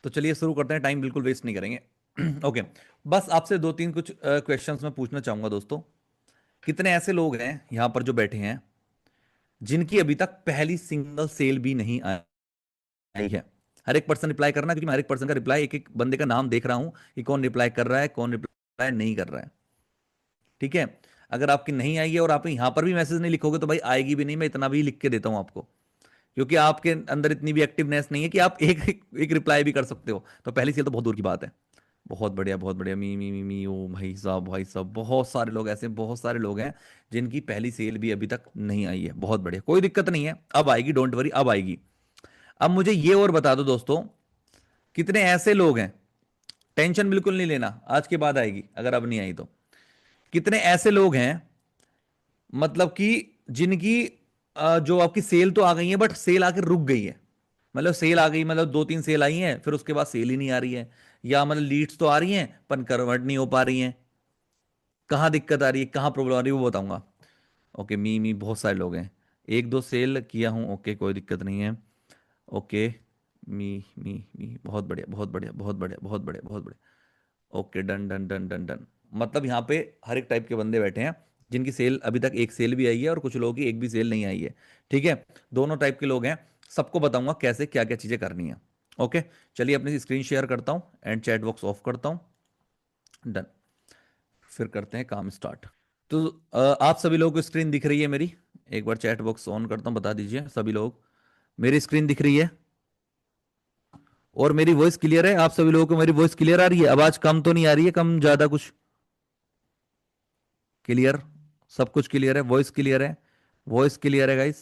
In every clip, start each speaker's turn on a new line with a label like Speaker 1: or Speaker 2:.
Speaker 1: तो चलिए शुरू करते हैं, टाइम बिल्कुल वेस्ट नहीं करेंगे। ओके, बस आपसे दो तीन कुछ क्वेश्चंस मैं पूछना चाहूंगा दोस्तों। कितने ऐसे लोग हैं यहां पर जो बैठे हैं जिनकी अभी तक पहली सिंगल सेल भी नहीं आई है? हर एक पर्सन रिप्लाई करना, क्योंकि मैं हर एक पर्सन का रिप्लाई, एक एक बंदे का नाम देख रहा हूं कि कौन रिप्लाई कर रहा है, कौन रिप्लाई नहीं कर रहा है। ठीक है? अगर आपकी नहीं आई है और आप यहां पर भी मैसेज नहीं लिखोगे तो भाई आएगी भी नहीं, मैं इतना भी लिख के देता हूं आपको, क्योंकि आपके अंदर इतनी भी एक्टिवनेस नहीं है कि आप एक रिप्लाई भी कर सकते हो। तो पहली सेल तो बहुत दूर की बात है। बहुत बढ़िया, बहुत बढ़िया। मी ओ भाई साहब, भाई साहब, बहुत सारे लोग ऐसे, बहुत सारे लोग हैं जिनकी पहली सेल भी अभी तक नहीं आई है। बहुत बढ़िया, कोई दिक्कत नहीं है, अब आएगी, डोंट वरी, अब आएगी। अब मुझे ये और बता दो दोस्तों, कितने ऐसे लोग हैं, टेंशन बिल्कुल नहीं लेना, आज के बाद आएगी अगर अब नहीं आई तो। कितने ऐसे लोग हैं, मतलब कि जिनकी जो आपकी सेल तो आ गई है बट सेल आके रुक गई है। मतलब सेल आ गई, मतलब दो तीन सेल आई हैं, फिर उसके बाद सेल ही नहीं आ रही है, या मतलब लीड्स तो आ रही हैं पर कन्वर्ट नहीं हो पा रही हैं। कहाँ दिक्कत आ रही है, कहाँ प्रॉब्लम आ रही है, वो बताऊंगा। ओके, मी बहुत सारे लोग हैं। एक दो सेल किया हूँ, ओके, कोई दिक्कत नहीं है। ओके, मी बहुत बढ़िया, बहुत बढ़िया, बहुत बढ़िया, बहुत बढ़िया, बहुत बढ़िया। Okay, done done done done done. मतलब यहाँ पे हर एक टाइप के बंदे बैठे हैं जिनकी सेल अभी तक एक सेल भी आई है और कुछ लोगों की एक भी सेल नहीं आई है। ठीक है? दोनों टाइप के लोग हैं, सबको बताऊंगा कैसे क्या क्या चीजें करनी है। ओके, चलिए अपनी स्क्रीन शेयर करता हूँ एंड चैट बॉक्स ऑफ करता हूँ। डन। फिर करते हैं काम स्टार्ट। तो आप सभी लोगों को स्क्रीन दिख रही है मेरी? एक बार चैट बॉक्स ऑन करता हूँ, बता दीजिए सभी लोग, मेरी स्क्रीन दिख रही है और मेरी वॉइस क्लियर है? आप सभी लोगों को मेरी वॉइस क्लियर आ रही है? आवाज कम तो नहीं आ रही है, कम ज्यादा कुछ? क्लियर, सब कुछ क्लियर है, वॉइस क्लियर है, वॉइस क्लियर है गाइस?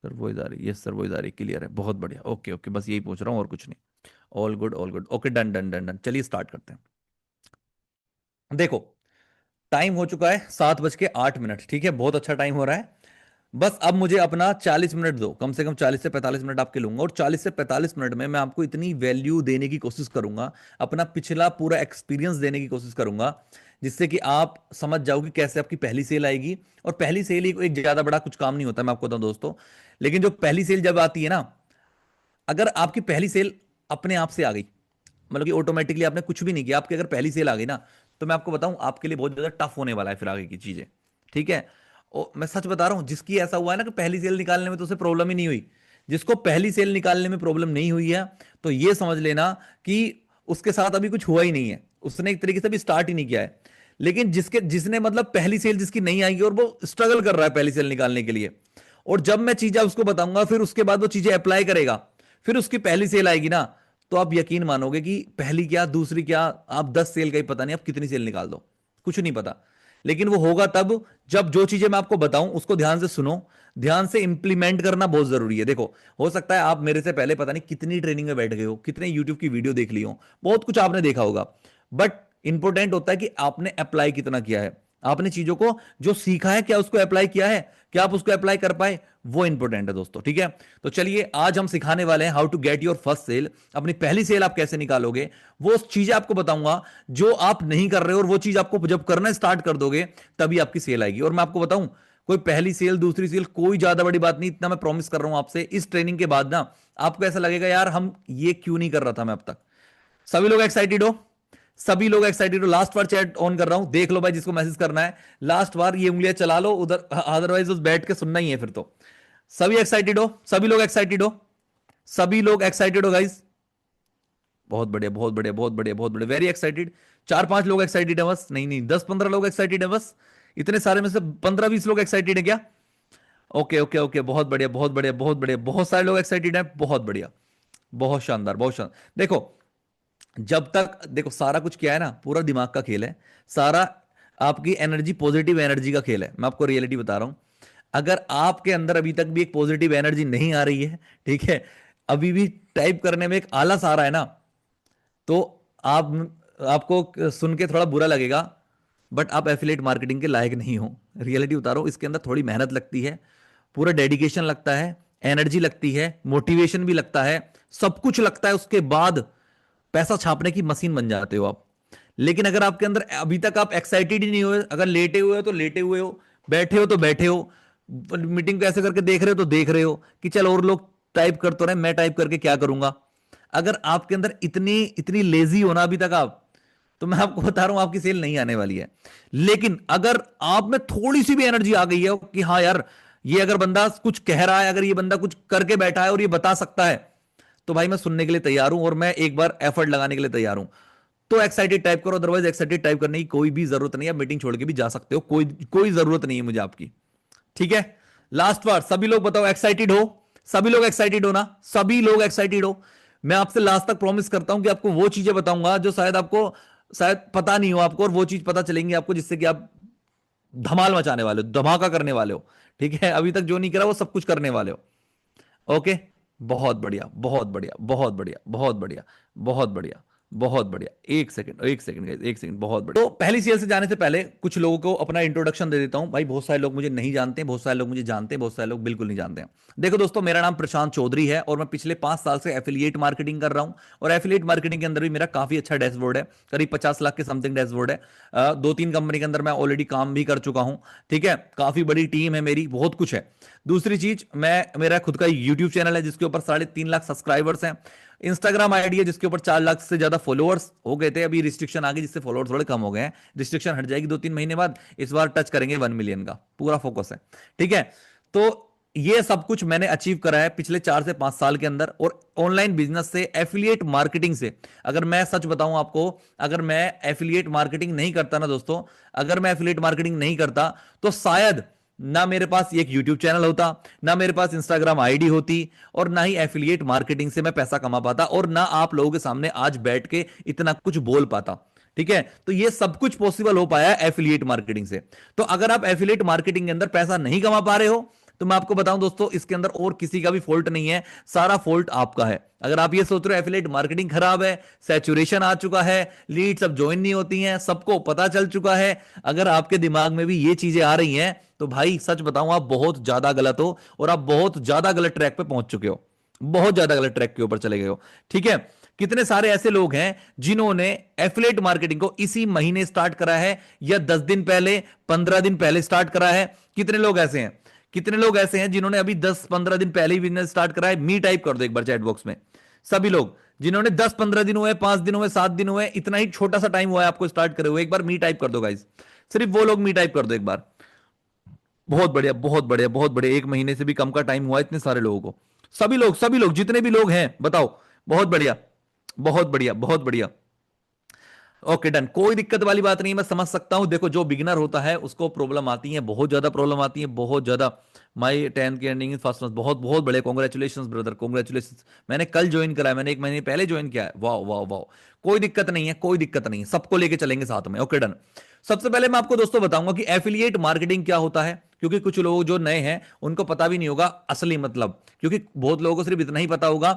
Speaker 1: सर वॉइस आ रही है? यस सर, वॉइस आ रही है, क्लियर है, बहुत बढ़िया। ओके ओके, बस यही पूछ रहा हूँ और कुछ नहीं। All good, all good. Okay, done done done done, चलिए स्टार्ट करते हैं। देखो, टाइम हो चुका है 7:08। ठीक है, बहुत अच्छा टाइम हो रहा है। बस अब मुझे अपना 40 मिनट दो, कम से कम 40 से 45 मिनट आपके लूंगा, और 40 से 45 मिनट में मैं आपको इतनी वैल्यू देने की कोशिश करूंगा, अपना पिछला पूरा एक्सपीरियंस देने की कोशिश करूंगा, जिससे कि आप समझ जाओ कि कैसे आपकी पहली सेल आएगी। और पहली सेल ही एक ज्यादा बड़ा कुछ काम नहीं होता, मैं आपको बताऊं दोस्तों। लेकिन जो पहली सेल जब आती है ना, अगर आपकी पहली सेल अपने आप से आ गई, मतलब कि ऑटोमेटिकली आपने कुछ भी नहीं किया, आपकी अगर पहली सेल आ गई ना, तो मैं आपको बताऊं आपके लिए बहुत ज्यादा टफ होने वाला है फिर आगे की चीजें। ठीक है? और मैं सच बता रहा हूं, जिसकी ऐसा हुआ है ना कि पहली सेल निकालने में तो उसे प्रॉब्लम ही नहीं हुई, जिसको पहली सेल निकालने में प्रॉब्लम नहीं हुई है, तो ये समझ लेना कि उसके साथ अभी कुछ हुआ ही नहीं है, उसने एक तरीके से भी स्टार्ट ही नहीं किया है। लेकिन जिसने मतलब पहली सेल जिसकी नहीं आएगी और वो स्ट्रगल कर रहा है पहली सेल निकालने के लिए, और जब मैं चीजें उसको बताऊंगा फिर उसके बाद वो चीजें अप्लाई करेगा, फिर उसकी पहली सेल आएगी ना, तो आप यकीन मानोगे कि पहली क्या दूसरी क्या, आप 10 सेल का ही पता नहीं आप कितनी सेल निकाल दो, कुछ नहीं पता। लेकिन वो होगा तब जब जो चीजें मैं आपको बताऊं उसको ध्यान से सुनो, ध्यान से इंप्लीमेंट करना बहुत जरूरी है। देखो, हो सकता है आप मेरे से पहले पता नहीं कितनी ट्रेनिंग में बैठ गए हो, कितने यूट्यूब की वीडियो देख ली हो, बहुत कुछ आपने देखा होगा, बट इंपॉर्टेंट होता है कि आपने अप्लाई कितना किया है, आपने चीजों को जो सीखा है क्या उसको अप्लाई किया है, क्या आप उसको अप्लाई कर पाए, वो इंपॉर्टेंट है दोस्तों। ठीक है? तो चलिए आज हम सिखाने वाले हैं how to get your first sale. अपनी पहली सेल आप कैसे निकालोगे, वो चीजें आपको बताऊंगा जो आप नहीं कर रहे हो, और वो चीज आपको जब करना स्टार्ट कर दोगे तभी आपकी सेल आएगी। और मैं आपको बताऊं, कोई पहली सेल दूसरी सेल कोई ज्यादा बड़ी बात नहीं, इतना मैं प्रॉमिस कर रहा हूं आपसे, इस ट्रेनिंग के बाद ना आपको ऐसा लगेगा यार हम ये क्यों नहीं कर रहा था मैं अब तक। सभी लोग एक्साइटेड हो? सभी लोग एक्साइटेड हो? लास्ट बार चैट ऑन कर रहा हूं, देख लो भाई, जिसको मैसेज करना है लास्ट बार ये उंगलियां चला लो उधर, अदरवाइज उस बैठ के सुनना ही है फिर तो। सभी एक्साइटेड हो? सभी लोग एक्साइटेड हो? सभी लोग एक्साइटेड हो गाइस? बहुत बढ़िया, बहुत बढ़िया, बहुत बढ़िया, बहुत बढ़िया, वेरी एक्साइटेड। 4-5 लोग एक्साइटेड है बस, नहीं नहीं, 10-15 लोग एक्साइटेड है बस। इतने सारे में से 15-20 लोग एक्साइटेड है क्या? ओके ओके ओके, बहुत बढ़िया, बहुत बढ़िया, बहुत बढ़िया, बहुत सारे लोग एक्साइटेड है, बहुत बढ़िया, बहुत शानदार, बहुत शानदार। देखो, जब तक देखो सारा कुछ क्या है ना, पूरा दिमाग का खेल है, सारा आपकी एनर्जी, पॉजिटिव एनर्जी का खेल है। मैं आपको रियलिटी बता रहा हूं, अगर आपके अंदर अभी तक भी एक पॉजिटिव एनर्जी नहीं आ रही है, ठीक है, अभी भी टाइप करने में एक आलस आ रहा है ना, तो आप आपको सुन के थोड़ा बुरा लगेगा, बट आप एफिलिएट मार्केटिंग के लायक नहीं हो। रियलिटी बता रहा हूं, इसके अंदर थोड़ी मेहनत लगती है, पूरा डेडिकेशन लगता है, एनर्जी लगती है, मोटिवेशन भी लगता है, सब कुछ लगता है, उसके बाद पैसा छापने की मशीन बन जाते हो आप। लेकिन अगर आपके अंदर अभी तक आप एक्साइटेड ही नहीं हुए, अगर लेटे हुए हो तो लेटे हुए हो, बैठे हो तो बैठे हो, मीटिंग को ऐसे करके देख रहे हो तो देख रहे हो कि चल और लोग टाइप कर तो रहे, मैं टाइप करके क्या करूंगा? अगर आपके अंदर इतनी इतनी लेजी हो ना अभी तक आप, तो मैं आपको बता रहा हूं आपकी सेल नहीं आने वाली है। लेकिन अगर आप में थोड़ी सी भी एनर्जी आ गई है कि हाँ यार, ये अगर बंदा कुछ कह रहा है, अगर ये बंदा कुछ करके बैठा है और ये बता सकता है, तो भाई मैं सुनने के लिए तैयार हूं और मैं एक बार एफर्ट लगाने के लिए तैयार हूं। तो एक्साइटेड टाइप करो, अदरवाइज एक्साइटेड टाइप करने की कोई भी जरूरत नहीं है। मीटिंग छोड़ के भी जा सकते हो, कोई कोई जरूरत नहीं है मुझे आपकी। ठीक है, लास्ट बार सभी लोग बताओ एक्साइटेड हो? सभी लोग एक्साइटेड हो ना? सभी लोग एक्साइटेड हो? मैं आपसे लास्ट तक प्रॉमिस करता हूं कि आपको वो चीजें बताऊंगा जो शायद आपको शायद पता नहीं हो आपको, और वो चीज पता चलेंगी आपको जिससे कि आप धमाल मचाने वाले हो, धमाका करने वाले हो। ठीक है, अभी तक जो नहीं करा वो सब कुछ करने वाले हो। ओके, बहुत बढ़िया, बहुत बढ़िया, बहुत बढ़िया, बहुत बढ़िया, बहुत बढ़िया, बहुत बढ़िया। एक सेकंड, एक सेकंड गाइस, एक सेकंड। बहुत बढ़िया। तो पहली सीएल से जाने से पहले कुछ लोगों को अपना इंट्रोडक्शन दे देता हूं। भाई बहुत सारे लोग मुझे नहीं जानते, बहुत सारे लोग मुझे जानते हैं, बहुत सारे लोग बिल्कुल नहीं जानते हैं। देखो दोस्तों, मेरा नाम प्रशांत चौधरी है और मैं पिछले 5 साल से एफिलिएट मार्केटिंग कर रहा हूं। और एफिलिएट मार्केटिंग के अंदर भी मेरा काफी अच्छा डैशबोर्ड है, करीब 50 लाख के समथिंग डैशबोर्ड है। 2-3 कंपनी के अंदर मैं ऑलरेडी काम भी कर चुका हूं। ठीक है, काफी बड़ी टीम है मेरी, बहुत कुछ है। दूसरी चीज, मैं मेरा खुद का यूट्यूब चैनल है जिसके ऊपर 3.5 लाख सब्सक्राइबर्स हैं। इंस्टाग्राम आईडी है जिसके ऊपर 4 लाख से ज्यादा फॉलोअर्स हो गए थे, अभी रिस्ट्रिक्शन आ गई जिससे फॉलोअर्स थोड़े कम हो गए हैं। रिस्ट्रिक्शन हट जाएगी 2-3 महीने बाद, इस बार टच करेंगे 1 मिलियन का, पूरा फोकस है। ठीक है, तो ये सब कुछ मैंने अचीव करा है पिछले 4 से 5 साल के अंदर। और ऑनलाइन बिजनेस से, एफिलिएट मार्केटिंग से, अगर मैं सच बताऊं आपको, अगर मैं एफिलिएट मार्केटिंग नहीं करता ना दोस्तों, अगर मैं एफिलिएट मार्केटिंग नहीं करता तो शायद ना मेरे पास एक यूट्यूब चैनल होता, ना मेरे पास इंस्टाग्राम आईडी होती, और ना ही एफिलिएट मार्केटिंग से मैं पैसा कमा पाता, और ना आप लोगों के सामने आज बैठ के इतना कुछ बोल पाता। ठीक है, तो ये सब कुछ पॉसिबल हो पाया है एफिलिएट मार्केटिंग से। तो अगर आप एफिलिएट मार्केटिंग के अंदर पैसा नहीं कमा पा रहे हो, तो मैं आपको बताऊं दोस्तों, इसके अंदर और किसी का भी फॉल्ट नहीं है, सारा फॉल्ट आपका है। अगर आप ये सोच रहे हो एफिलिएट मार्केटिंग खराब है, सैचुरेशन आ चुका है, लीड्स अब ज्वाइन नहीं होती हैं, सबको पता चल चुका है, अगर आपके दिमाग में भी ये चीजें आ रही हैं, तो भाई सच बताऊं आप बहुत ज्यादा गलत हो, और आप बहुत ज्यादा गलत ट्रैक पे पहुंच चुके हो, बहुत ज्यादा गलत ट्रैक के ऊपर चले गए हो। ठीक है, कितने सारे ऐसे लोग हैं जिन्होंने एफिलिएट मार्केटिंग को इसी महीने स्टार्ट करा है, या 10 दिन पहले, 15 दिन पहले स्टार्ट करा है? कितने लोग ऐसे हैं, कितने लोग ऐसे हैं जिन्होंने अभी 10-15 दिन पहले ही बिजनेस स्टार्ट करा है? मी टाइप कर दो एक बार चैट बॉक्स में। सभी लोग जिन्होंने 10-15 दिन हुए, 5 दिन हुए, 7 दिन हुए, इतना ही छोटा सा टाइम हुआ है आपको स्टार्ट करे हुए, एक बार मी टाइप कर दो गाइस। सिर्फ वो लोग मी टाइप कर दो एक बार। बहुत बढ़िया, बहुत बढ़िया, बहुत बढ़िया। 1 महीने से भी कम का टाइम हुआ है इतने सारे लोगों को। सभी लोग, सभी लोग, जितने भी लोग हैं बताओ। बहुत बढ़िया, बहुत बढ़िया, बहुत बढ़िया। ओके डन, कोई दिक्कत वाली बात नहीं, मैं समझ सकता हूं। देखो, जो बिगिनर होता है उसको प्रॉब्लम आती है, बहुत ज्यादा प्रॉब्लम आती है, बहुत ज्यादा। माई 10th की अर्निंग फर्स्ट मंथ, बहुत बहुत बड़े कॉन्ग्रेचुलेशन ब्रदर, कॉन्ग्रेचुलेशन। मैंने कल ज्वाइन करा है, मैंने 1 महीने पहले ज्वाइन किया है। वाह वाह वाह, कोई दिक्कत नहीं है, कोई दिक्कत नहीं है, सबको लेके चलेंगे साथ में। Okay done. सबसे पहले मैं आपको दोस्तों बताऊंगा कि एफिलिएट मार्केटिंग क्या होता है, क्योंकि कुछ लोग जो नए हैं उनको पता भी नहीं होगा असली मतलब। क्योंकि बहुत लोगों को सिर्फ इतना ही पता होगा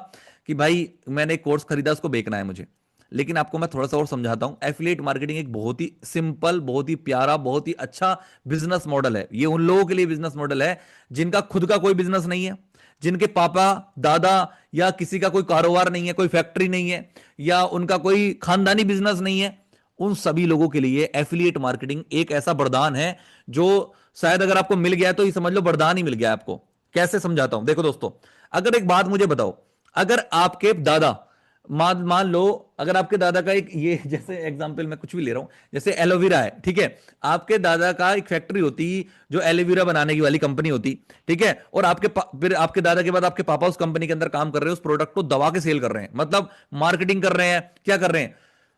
Speaker 1: कि भाई मैंने एक कोर्स खरीदा, उसको बेचना है मुझे। लेकिन आपको मैं थोड़ा सा और समझाता हूं। एफिलिएट मार्केटिंग एक बहुत ही सिंपल, बहुत ही प्यारा, बहुत ही अच्छा बिजनेस मॉडल है। ये उन लोगों के लिए बिजनेस मॉडल है जिनका खुद का कोई बिजनेस नहीं है, जिनके पापा दादा या किसी का कोई कारोबार नहीं है, कोई फैक्ट्री नहीं है, या उनका कोई खानदानी बिजनेस नहीं है। उन सभी लोगों के लिए एफिलिएट मार्केटिंग एक ऐसा वरदान है जो शायद अगर आपको मिल गया तो ये समझ लो वरदान ही मिल गया आपको। कैसे समझाता हूं, देखो दोस्तों, अगर एक बात मुझे बताओ, अगर आपके दादा, मान मान लो, अगर आपके दादा का एक, ये जैसे एग्जांपल मैं कुछ भी ले रहा हूं, जैसे एलोवेरा है, ठीक है, आपके दादा का एक फैक्ट्री होती जो एलोवेरा बनाने की वाली कंपनी होती, ठीक है, और फिर आपके दादा के बाद आपके पापा उस कंपनी के अंदर काम कर रहे हैं, उस प्रोडक्ट को दबा के सेल कर रहे हैं, मतलब मार्केटिंग कर रहे हैं, क्या कर रहे हैं?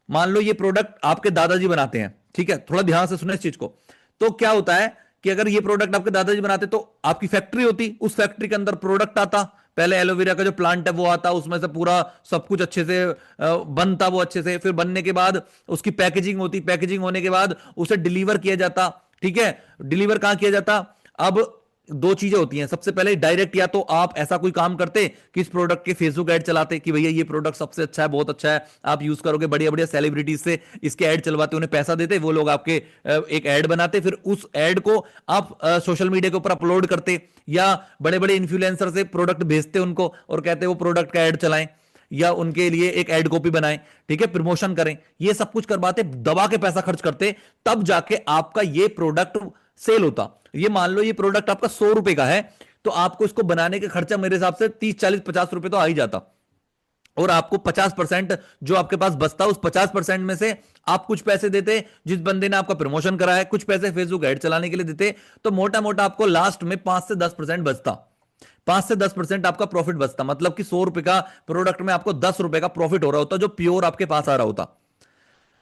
Speaker 1: मान लो ये प्रोडक्ट आपके दादाजी बनाते हैं, ठीक है, थोड़ा ध्यान से सुने इस चीज को। तो क्या होता है कि अगर ये प्रोडक्ट आपके दादाजी बनाते तो आपकी फैक्ट्री होती, उस फैक्ट्री के अंदर प्रोडक्ट आता, पहले एलोवेरा का जो प्लांट है वो आता, उसमें से पूरा सब कुछ अच्छे से बनता, वो अच्छे से, फिर बनने के बाद उसकी पैकेजिंग होती, पैकेजिंग होने के बाद उसे डिलीवर किया जाता। ठीक है, डिलीवर कहां किया जाता? अब दो चीजें होती हैं, सबसे पहले डायरेक्ट, या तो आप ऐसा कोई काम करते कि इस प्रोडक्ट के फेसबुक ऐड चलाते कि भैया ये प्रोडक्ट सबसे अच्छा है, बहुत अच्छा है, आप यूज करोगे, बढ़िया बढ़िया सेलिब्रिटीज से इसके ऐड चलवाते, उन्हें पैसा देते, वो लोग आपके एक ऐड बनाते, फिर उस ऐड को आप सोशल मीडिया के ऊपर अपलोड करते, या बड़े बड़े इन्फ्लुएंसर से प्रोडक्ट भेजते उनको और कहते वो प्रोडक्ट का ऐड चलाएं, या उनके लिए एक एड कॉपी बनाएं, ठीक है, प्रमोशन करें, ये सब कुछ करवाते, दबा के पैसा खर्च करते, तब जाके आपका ये प्रोडक्ट सेल होता। ये मान लो ये प्रोडक्ट आपका 100 रुपए का है, तो आपको इसको बनाने का खर्चा मेरे हिसाब से 30 40 50 रुपए तो आ ही जाता। और आपको 50% जो आपके पास बचता, उस 50% में से आप कुछ पैसे देते जिस बंदे ने आपका प्रमोशन करा है, कुछ पैसे फेसबुक ऐड चलाने के लिए देते, तो मोटा मोटा आपको लास्ट में 5 से 10% बचता। 5 से 10% आपका प्रॉफिट बचता, मतलब कि 100 रुपए का प्रोडक्ट में आपको 10 रुपए का प्रॉफिट हो रहा होता, जो प्योर आपके पास आ रहा होता।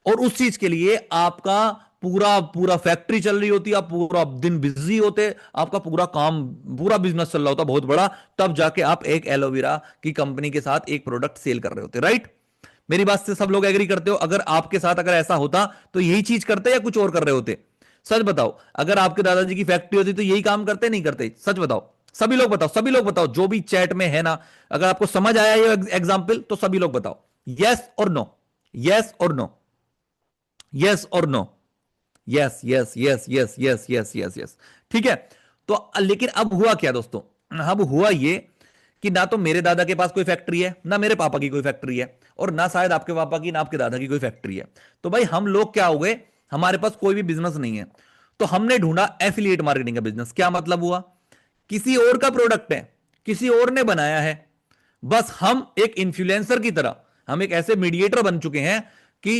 Speaker 1: और उस चीज के लिए आपका पूरा पूरा फैक्ट्री चल रही होती, आप पूरा दिन बिजी होते, आपका पूरा काम, पूरा बिजनेस चल रहा होता बहुत बड़ा, तब जाके आप एक एलोवेरा की कंपनी के साथ एक प्रोडक्ट सेल कर रहे होते, राइट। मेरी बात से सब लोग एग्री करते हो? अगर आपके साथ अगर ऐसा होता तो यही चीज करते या कुछ और कर रहे होते? सच बताओ, अगर आपके दादाजी की फैक्ट्री होती तो यही काम करते नहीं करते? सच बताओ, सभी लोग बताओ, सभी लोग बताओ, जो भी चैट में है ना, अगर आपको समझ आया ये एग्जाम्पल तो सभी लोग बताओ, यस और नो, यस और नो, यस और no, yes yes yes yes yes yes yes yes. ठीक है। तो लेकिन अब हुआ क्या दोस्तों, अब हुआ ये कि ना तो मेरे दादा के पास कोई फैक्ट्री है, ना मेरे पापा की कोई फैक्ट्री है, और ना शायद आपके पापा की ना आपके दादा की कोई फैक्ट्री है। तो भाई हम लोग क्या हो गए, हमारे पास कोई भी बिजनेस नहीं है, तो हमने ढूंढा एफिलिएट मार्केटिंग का बिजनेस। क्या मतलब हुआ, किसी और का प्रोडक्ट है, किसी और ने बनाया है, बस हम एक इन्फ्लुएंसर की तरह, हम एक ऐसे मीडिएटर बन चुके हैं कि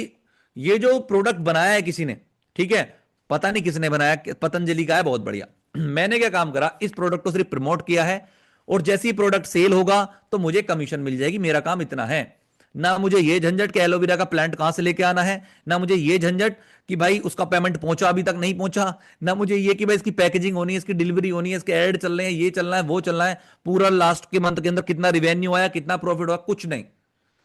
Speaker 1: ये जो प्रोडक्ट बनाया है किसी ने, ठीक है, पता नहीं किसने बनाया, पतंजलि का है, बहुत बढ़िया। मैंने क्या काम करा, इस प्रोडक्ट को सिर्फ प्रमोट किया है, और जैसे ही प्रोडक्ट सेल होगा तो मुझे कमीशन मिल जाएगी, मेरा काम इतना है। ना मुझे ये झंझट कि एलोवेरा का प्लांट कहां से लेके आना है, ना मुझे ये झंझट कि भाई उसका पेमेंट पहुंचा अभी तक नहीं पहुंचा, ना मुझे ये कि भाई इसकी पैकेजिंग होनी है, इसकी डिलीवरी होनी है, इसके ऐड चल रहे हैं, ये चलना है, वो चलना है, पूरा लास्ट के मंथ के अंदर कितना रिवेन्यू आया, कितना प्रॉफिट हुआ, कुछ नहीं।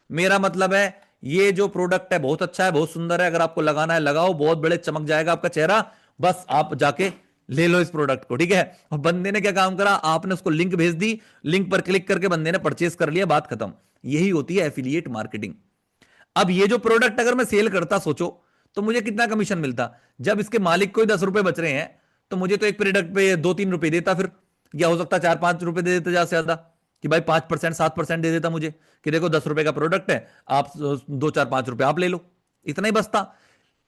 Speaker 1: मेरा मतलब है ये जो प्रोडक्ट है बहुत अच्छा है, बहुत सुंदर है, अगर आपको लगाना है लगाओ, बहुत बड़े चमक जाएगा आपका चेहरा, बस आप जाके ले लो इस प्रोडक्ट को, ठीक है। और बंदे ने क्या काम करा, आपने उसको लिंक भेज दी, लिंक पर क्लिक करके बंदे ने परचेस कर लिया, बात खत्म। यही होती है एफिलिएट मार्केटिंग। अब ये जो प्रोडक्ट अगर मैं सेल करता, सोचो तो मुझे कितना कमीशन मिलता। जब इसके मालिक को ही 10 रुपए बच रहे हैं, तो मुझे तो एक प्रोडक्ट पे 2 3 रुपए देता फिर, या हो सकता 4 5 रुपए दे देता ज्यादा से ज्यादा, कि भाई 5% 7% दे देता मुझे, कि देखो 10 रुपए का प्रोडक्ट है, आप 2 4 5 रुपए आप ले लो, इतना ही बचता।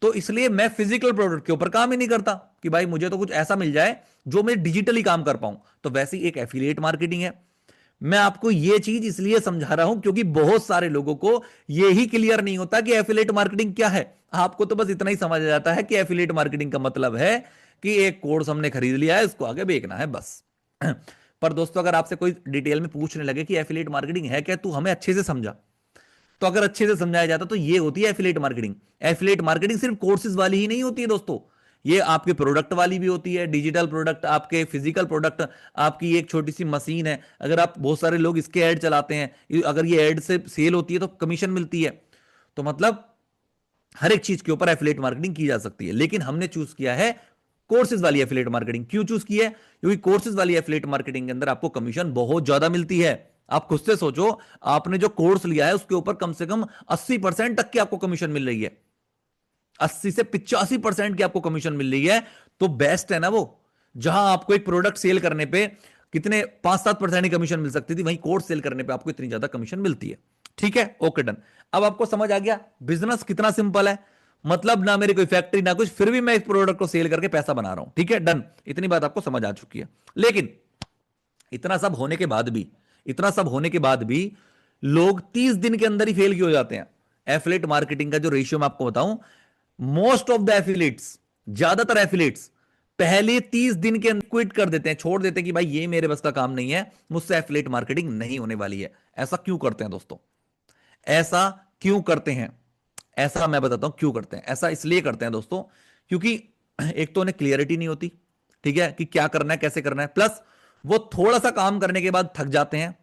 Speaker 1: तो इसलिए मैं फिजिकल प्रोडक्ट के ऊपर काम ही नहीं करता, कि भाई मुझे तो कुछ ऐसा मिल जाए जो मैं डिजिटली काम कर पाऊं। तो वैसे ही एक एफिलिएट मार्केटिंग है। मैं आपको यह चीज इसलिए समझा रहा हूं क्योंकि बहुत सारे लोगों को यह ही क्लियर नहीं होता कि एफिलिएट मार्केटिंग क्या है। आपको तो बस इतना ही समझ आ जाता है कि एफिलिएट मार्केटिंग का मतलब है कि एक कोर्स हमने खरीद लिया है, इसको आगे बेचना है, बस। पर दोस्तों, अगर आपसे कोई डिटेल में पूछने लगे कि एफिलिएट मार्केटिंग है क्या, तू हमें अच्छे से समझा, तो अगर अच्छे से समझाया जाता तो ये होती है एफिलिएट मार्केटिंग। एफिलिएट मार्केटिंग सिर्फ कोर्सेज वाली ही नहीं होती है दोस्तों, ये आपके प्रोडक्ट वाली भी होती है, डिजिटल प्रोडक्ट, आपके फिजिकल प्रोडक्ट, आपकी एक छोटी सी मशीन है, अगर आप, बहुत सारे लोग इसके ऐड चलाते हैं, अगर ये ऐड से सेल होती है तो कमीशन मिलती है। तो मतलब हर एक चीज के ऊपर एफिलिएट मार्केटिंग की जा सकती है, लेकिन हमने चूज किया है कोर्सेज वाली एफिलिएट मार्केटिंग। क्यों चूज की है? क्योंकि कोर्सेज वाली एफिलिएट मार्केटिंग के अंदर आपको कमीशन बहुत ज्यादा मिलती है। आप खुद से सोचो, आपने जो कोर्स लिया है उसके ऊपर कम से कम 80% तक की आपको कमीशन मिल रही है, 80 से 85% की आपको कमीशन मिल रही है। तो बेस्ट है ना वो। जहां आपको एक प्रोडक्ट सेल करने पे कितने 5 7% ही कमीशन मिल सकती थी, वहीं कोर्स सेल करने पे आपको इतनी ज्यादा कमीशन मिलती है। ठीक है, ओके, डन। अब आपको समझ आ गया बिजनेस कितना सिंपल है, मतलब ना मेरी कोई फैक्ट्री ना कुछ, फिर भी मैं इस प्रोडक्ट को सेल करके पैसा बना रहा हूं। ठीक है, डन। इतनी बात आपको समझ आ चुकी है। लेकिन इतना सब होने के बाद भी, इतना सब होने के बाद भी लोग 30 दिन के अंदर ही फेल क्यों हो जाते हैं? एफिलिएट मार्केटिंग का जो रेशियो मैं आपको बताऊं, मोस्ट ऑफ द एफिलिएट्स, ज्यादातर एफिलिएट्स पहले 30 दिन के अंदर क्विट कर देते हैं, छोड़ देते हैं कि भाई ये मेरे बस का काम नहीं है, मुझसे एफिलिएट मार्केटिंग नहीं होने वाली है। ऐसा क्यों करते हैं दोस्तों? ऐसा क्यों करते हैं? ऐसा मैं बताता हूं क्यों करते हैं। ऐसा इसलिए करते हैं दोस्तों, क्योंकि एक तो उन्हें क्लियरिटी नहीं होती, ठीक है, कि क्या करना है, कैसे करना है, प्लस वो थोड़ा सा काम करने के बाद थक जाते हैं।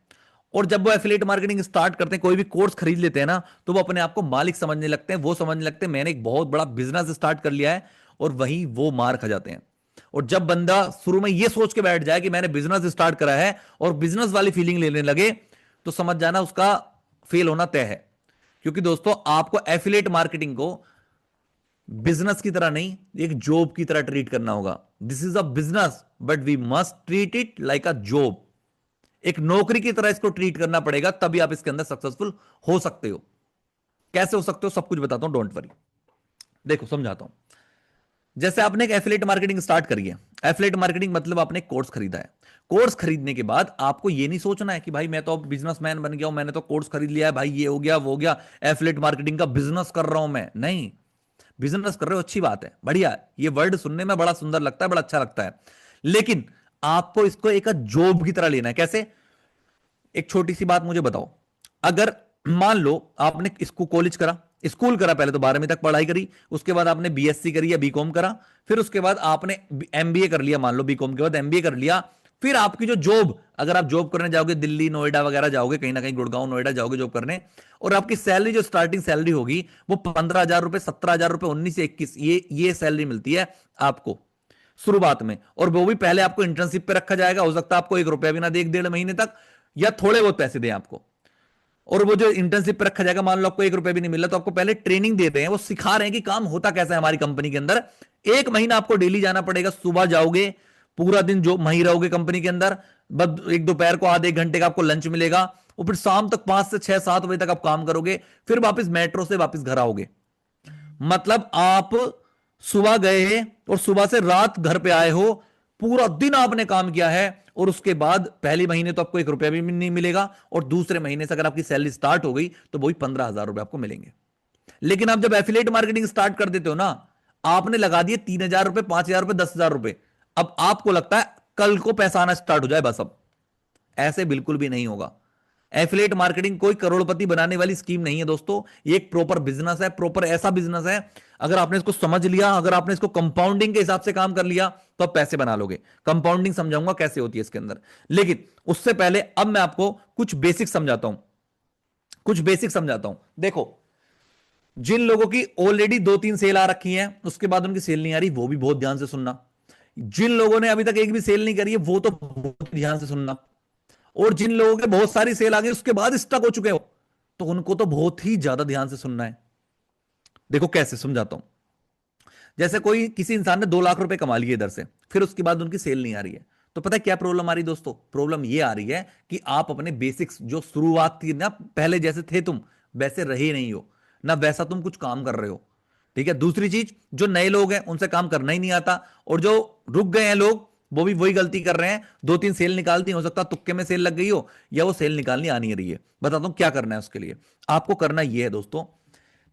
Speaker 1: और जब वो एफिलिएट मार्केटिंग स्टार्ट करते हैं, कोई भी कोर्स खरीद लेते हैं ना, तो वो अपने आप को मालिक समझने लगते हैं, वो समझने लगते हैं मैंने एक बहुत बड़ा बिजनेस स्टार्ट कर लिया है, और वहीं वो मार खा जाते हैं। और जब बंदा शुरू में ये सोच के बैठ जाए कि मैंने बिजनेस स्टार्ट करा है और बिजनेस वाली फीलिंग लेने लगे, तो समझ जाना उसका फेल होना तय है। क्योंकि दोस्तों, आपको एफिलिएट मार्केटिंग को बिजनेस की तरह नहीं, एक जॉब की तरह ट्रीट करना होगा। This is a business but we must treat it like a job. एक नौकरी की तरह इसको ट्रीट करना पड़ेगा, तभी आप इसके अंदर सक्सेसफुल हो सकते हो। कैसे हो सकते हो, सब कुछ बताता हूं, डोंट वरी। देखो समझाता हूं। जैसे आपने एक एफिलिएट मार्केटिंग स्टार्ट करी है। एफिलिएट मार्केटिंग मतलब आपने एक कोर्स खरीदा है। कोर्स खरीदने के बाद आपको ये नहीं सोचना है कि भाई मैं तो अब बिजनेसमैन बन गया हूं, मैंने तो कोर्स खरीद लिया है भाई, ये हो गया वो हो गया, एफिलिएट मार्केटिंग का बिजनेस कर रहा हूं मैं। नहीं, बिजनेस कर रहे हो अच्छी बात है, बढ़िया है, ये वर्ड सुनने में बड़ा सुंदर लगता है, बड़ा अच्छा लगता है, लेकिन आपको इसको एक जॉब की तरह लेना है। कैसे? एक छोटी सी बात मुझे बताओ, अगर मान लो आपने इसको कॉलेज करा, स्कूल करा, पहले तो 12वीं तक पढ़ाई करी, उसके बाद आपने बीएससी करी या बीकॉम करा, फिर उसके बाद आपने एमबीए कर लिया, मान लो बीकॉम के बाद एमबीए कर लिया, फिर आपकी जो जॉब, अगर आप जॉब करने जाओगे दिल्ली नोएडा वगैरह जाओगे, कहीं ना कहीं गुड़गांव नोएडा जाओगे जॉब करने, और आपकी सैलरी जो स्टार्टिंग सैलरी होगी वो 15,000 रुपए, 17,000 रुपए, 19 से 21, ये सैलरी मिलती है आपको शुरुआत में, और वो भी पहले आपको इंटर्नशिप पे रखा जाएगा, हो सकता है आपको 1 रुपया भी ना दे 1.5 महीने तक, या थोड़े बहुत पैसे दें आपको। और वो जो इंटर्नशिप पे रखा जाएगा, मान लो आपको 1 रुपया भी नहीं मिला, तो आपको पहले ट्रेनिंग दे रहे हैं, वो सिखा रहे हैं कि काम होता कैसा है हमारी कंपनी के अंदर। 1 महीना आपको डेली जाना पड़ेगा, सुबह जाओगे, पूरा दिन जो वहीं रहोगे कंपनी के अंदर, बस एक दोपहर को आधे घंटे का आपको लंच मिलेगा, और फिर शाम तक 5 से 6 7 बजे तक आप काम करोगे, फिर वापस मेट्रो से वापस घर आओगे। मतलब आप सुबह गए और सुबह से रात घर पे आए हो, पूरा दिन आपने काम किया है, और उसके बाद पहले महीने तो आपको 1 रुपया भी नहीं मिलेगा, और दूसरे महीने से अगर आपकी सैलरी स्टार्ट हो गई तो वही 15,000 रुपए आपको मिलेंगे। लेकिन आप जब एफिलिएट मार्केटिंग स्टार्ट कर देते हो ना, आपने लगा दिए 3,000 रुपए, 5,000 रुपए, 10,000 रुपए, अब आपको लगता है कल को पैसा आना स्टार्ट हो जाए बस। अब ऐसे बिल्कुल भी नहीं होगा। एफिलिएट मार्केटिंग कोई करोड़पति बनाने वाली स्कीम नहीं है दोस्तों, ये एक प्रॉपर बिजनेस है, प्रॉपर ऐसा बिजनेस है, अगर आपने इसको समझ लिया, अगर आपने इसको कंपाउंडिंग के हिसाब से काम कर लिया, तो आप पैसे बना लोगे। कंपाउंडिंग समझाऊंगा कैसे होती है इसके अंदर, लेकिन उससे पहले अब मैं आपको कुछ बेसिक समझाता हूं, कुछ बेसिक समझाता हूं। देखो, जिन लोगों की ऑलरेडी 2-3 सेल आ रखी हैं, उसके बाद उनकी सेल नहीं आ रही, वो भी बहुत ध्यान से सुनना। जिन लोगों ने अभी तक एक भी सेल नहीं करी है, वो तो बहुत ध्यान से सुनना। और जिन लोगों के बहुत सारी सेल आ गई उसके बाद स्टक हो चुके हो, तो उनको तो बहुत ही ज्यादा ध्यान से सुनना है। देखो कैसे समझाता हूं। जैसे कोई किसी इंसान ने 2 लाख रुपए कमा लिए इधर से, फिर उसके बाद उनकी सेल नहीं आ रही है, तो पता है क्या प्रॉब्लम आ रही है दोस्तों? प्रॉब्लम ये आ रही है कि आप अपने बेसिक्स जो शुरुआत थी ना, पहले जैसे थे तुम वैसे रहे नहीं हो ना, वैसा तुम कुछ काम कर रहे हो। ठीक है, दूसरी चीज, जो नए लोग हैं उनसे काम करना ही नहीं आता, और जो रुक गए हैं लोग वो भी वही गलती कर रहे हैं, 2-3 सेल निकालती, हो सकता है तुक्के में सेल लग गई हो, या वो सेल निकालनी आ नहीं रही है। बताता हूं क्या करना है उसके लिए। आपको करना ये है दोस्तों,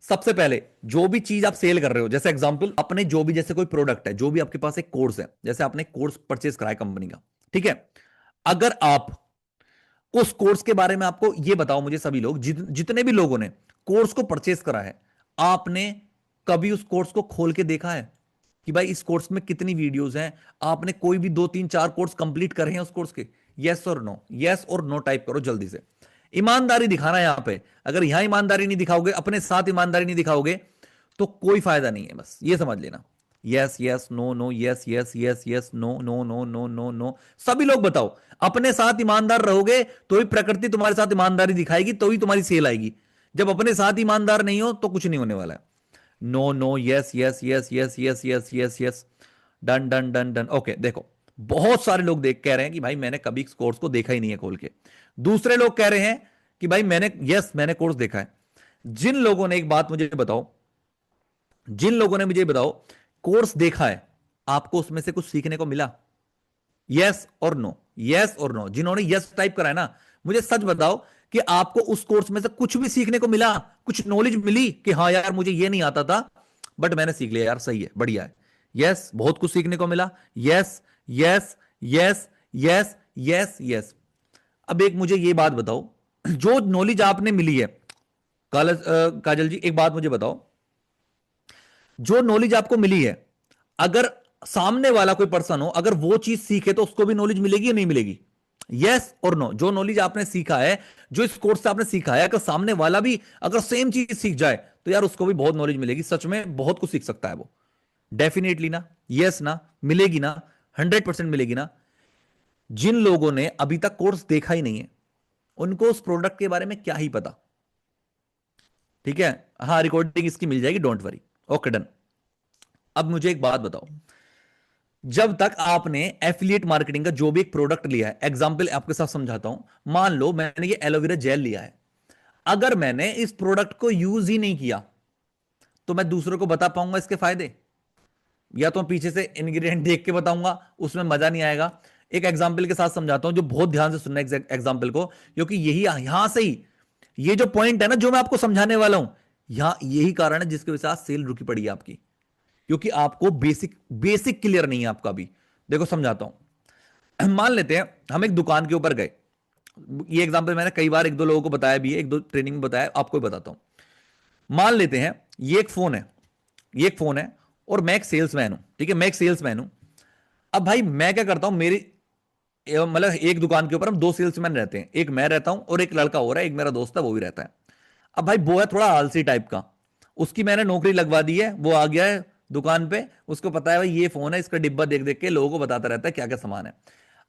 Speaker 1: सबसे पहले जो भी चीज आप सेल कर रहे हो, जैसे एग्जांपल अपने जो भी, जैसे कोई प्रोडक्ट है, जो भी आपके पास एक कोर्स है, जैसे आपने कोर्स परचेज कराया कंपनी का, ठीक है, अगर आप उस कोर्स के बारे में, आपको ये बताओ मुझे सभी लोग, जितने भी लोगों ने कोर्स को परचेज करा है, आपने कभी उस कोर्स को खोल के देखा है कि भाई इस कोर्स में कितनी वीडियोस हैं? आपने कोई भी 2-3-4 कोर्स कंप्लीट करे हैं उस कोर्स के? यस और नो, यस और नो टाइप करो जल्दी से। ईमानदारी दिखाना यहां पे, अगर यहां ईमानदारी नहीं दिखाओगे, अपने साथ ईमानदारी नहीं दिखाओगे, तो कोई फायदा नहीं है, बस ये समझ लेना। Yes yes, no no, yes yes, yes yes, no no no no no no. सभी लोग बताओ, अपने साथ ईमानदार रहोगे तो ही प्रकृति तुम्हारे साथ ईमानदारी दिखाएगी, तो ही तुम्हारी सेल आएगी। जब अपने साथ ईमानदार नहीं हो तो कुछ नहीं होने वाला है। No no, yes yes yes yes yes yes yes yes, done done done done. Okay, देखो, बहुत सारे लोग देख कह रहे हैं कि भाई मैंने कभी इस कोर्स को देखा ही नहीं है खोल के। दूसरे लोग कह रहे हैं कि भाई मैंने कोर्स देखा है। जिन लोगों ने, एक बात मुझे बताओ, जिन लोगों ने मुझे बताओ कोर्स देखा है, आपको उसमें से कुछ सीखने को मिला? यस और नो, यस और नो। जिन्होंने यस टाइप करा है ना, मुझे सच बताओ कि आपको उस कोर्स में से कुछ भी सीखने को मिला, कुछ नॉलेज मिली कि हाँ यार मुझे ये नहीं आता था बट मैंने सीख लिया यार, सही है, बढ़िया है। यस, बहुत कुछ सीखने को मिला। Yes yes yes yes yes yes. अब एक मुझे ये बात बताओ, जो नॉलेज आपने मिली है, काजल जी एक बात मुझे बताओ, जो नॉलेज आपको मिली है, अगर सामने वाला कोई पर्सन हो, अगर वो चीज सीखे तो उसको भी नॉलेज मिलेगी या नहीं मिलेगी? यस और नो। जो नॉलेज आपने सीखा है, जो इस कोर्स से आपने सीखा है, अगर सामने वाला भी अगर सेम चीज सीख जाए तो यार उसको भी बहुत नॉलेज मिलेगी, सच में बहुत कुछ सीख सकता है वो। डेफिनेटली ना, यस ना, मिलेगी ना, 100% मिलेगी ना। जिन लोगों ने अभी तक कोर्स देखा ही नहीं है, उनको उस प्रोडक्ट के बारे में क्या ही पता। ठीक है, हाँ, रिकॉर्डिंग इसकी मिल जाएगी, डोंट वरी। Okay, done. अब मुझे एक बात बताओ, जब तक आपने एफिलिएट मार्केटिंग का जो भी एक प्रोडक्ट लिया है, एग्जांपल आपके साथ समझाता हूं, मान लो मैंने ये एलोवेरा जेल लिया है, अगर मैंने इस प्रोडक्ट को यूज ही नहीं किया तो मैं दूसरों को बता पाऊंगा इसके फायदे? या तो मैं पीछे से इंग्रेडिएंट देख के बताऊंगा, उसमें मजा नहीं आएगा। एक एग्जाम्पल के साथ समझाता हूं, जो बहुत ध्यान से सुनना एग्जाम्पल को, क्योंकि यही यहां से ही ये जो पॉइंट है ना जो मैं आपको समझाने वाला हूं, यहां यही कारण है जिसके वजह से आज सेल रुकी पड़ी है आपकी, क्योंकि आपको बेसिक बेसिक क्लियर नहीं है आपका भी। देखो समझाता हूं। मान लेते हैं हम एक दुकान के ऊपर गए, ये एग्जांपल मैंने कई बार एक दो लोगों को बताया भी है, एक दो ट्रेनिंग में बताया, आपको भी बताता हूं। मान लेते हैं ये एक फोन है, ये एक फोन है, और मैं एक सेल्समैन हूं, ठीक है, मैं एक सेल्समैन हूं। अब भाई मैं क्या करता हूं, मेरी मतलब एक दुकान के ऊपर हम दो सेल्समैन रहते हैं, एक मैं रहता हूं और एक लड़का हो रहा है, एक मेरा दोस्त है वो भी रहता है। अब भाई वो है थोड़ा आलसी टाइप का, उसकी मैंने नौकरी लगवा दी है, वो आ गया है दुकान पे, उसको पता है भाई ये फोन है, इसका डिब्बा देख देख के लोगों को बताता रहता है क्या क्या सामान है।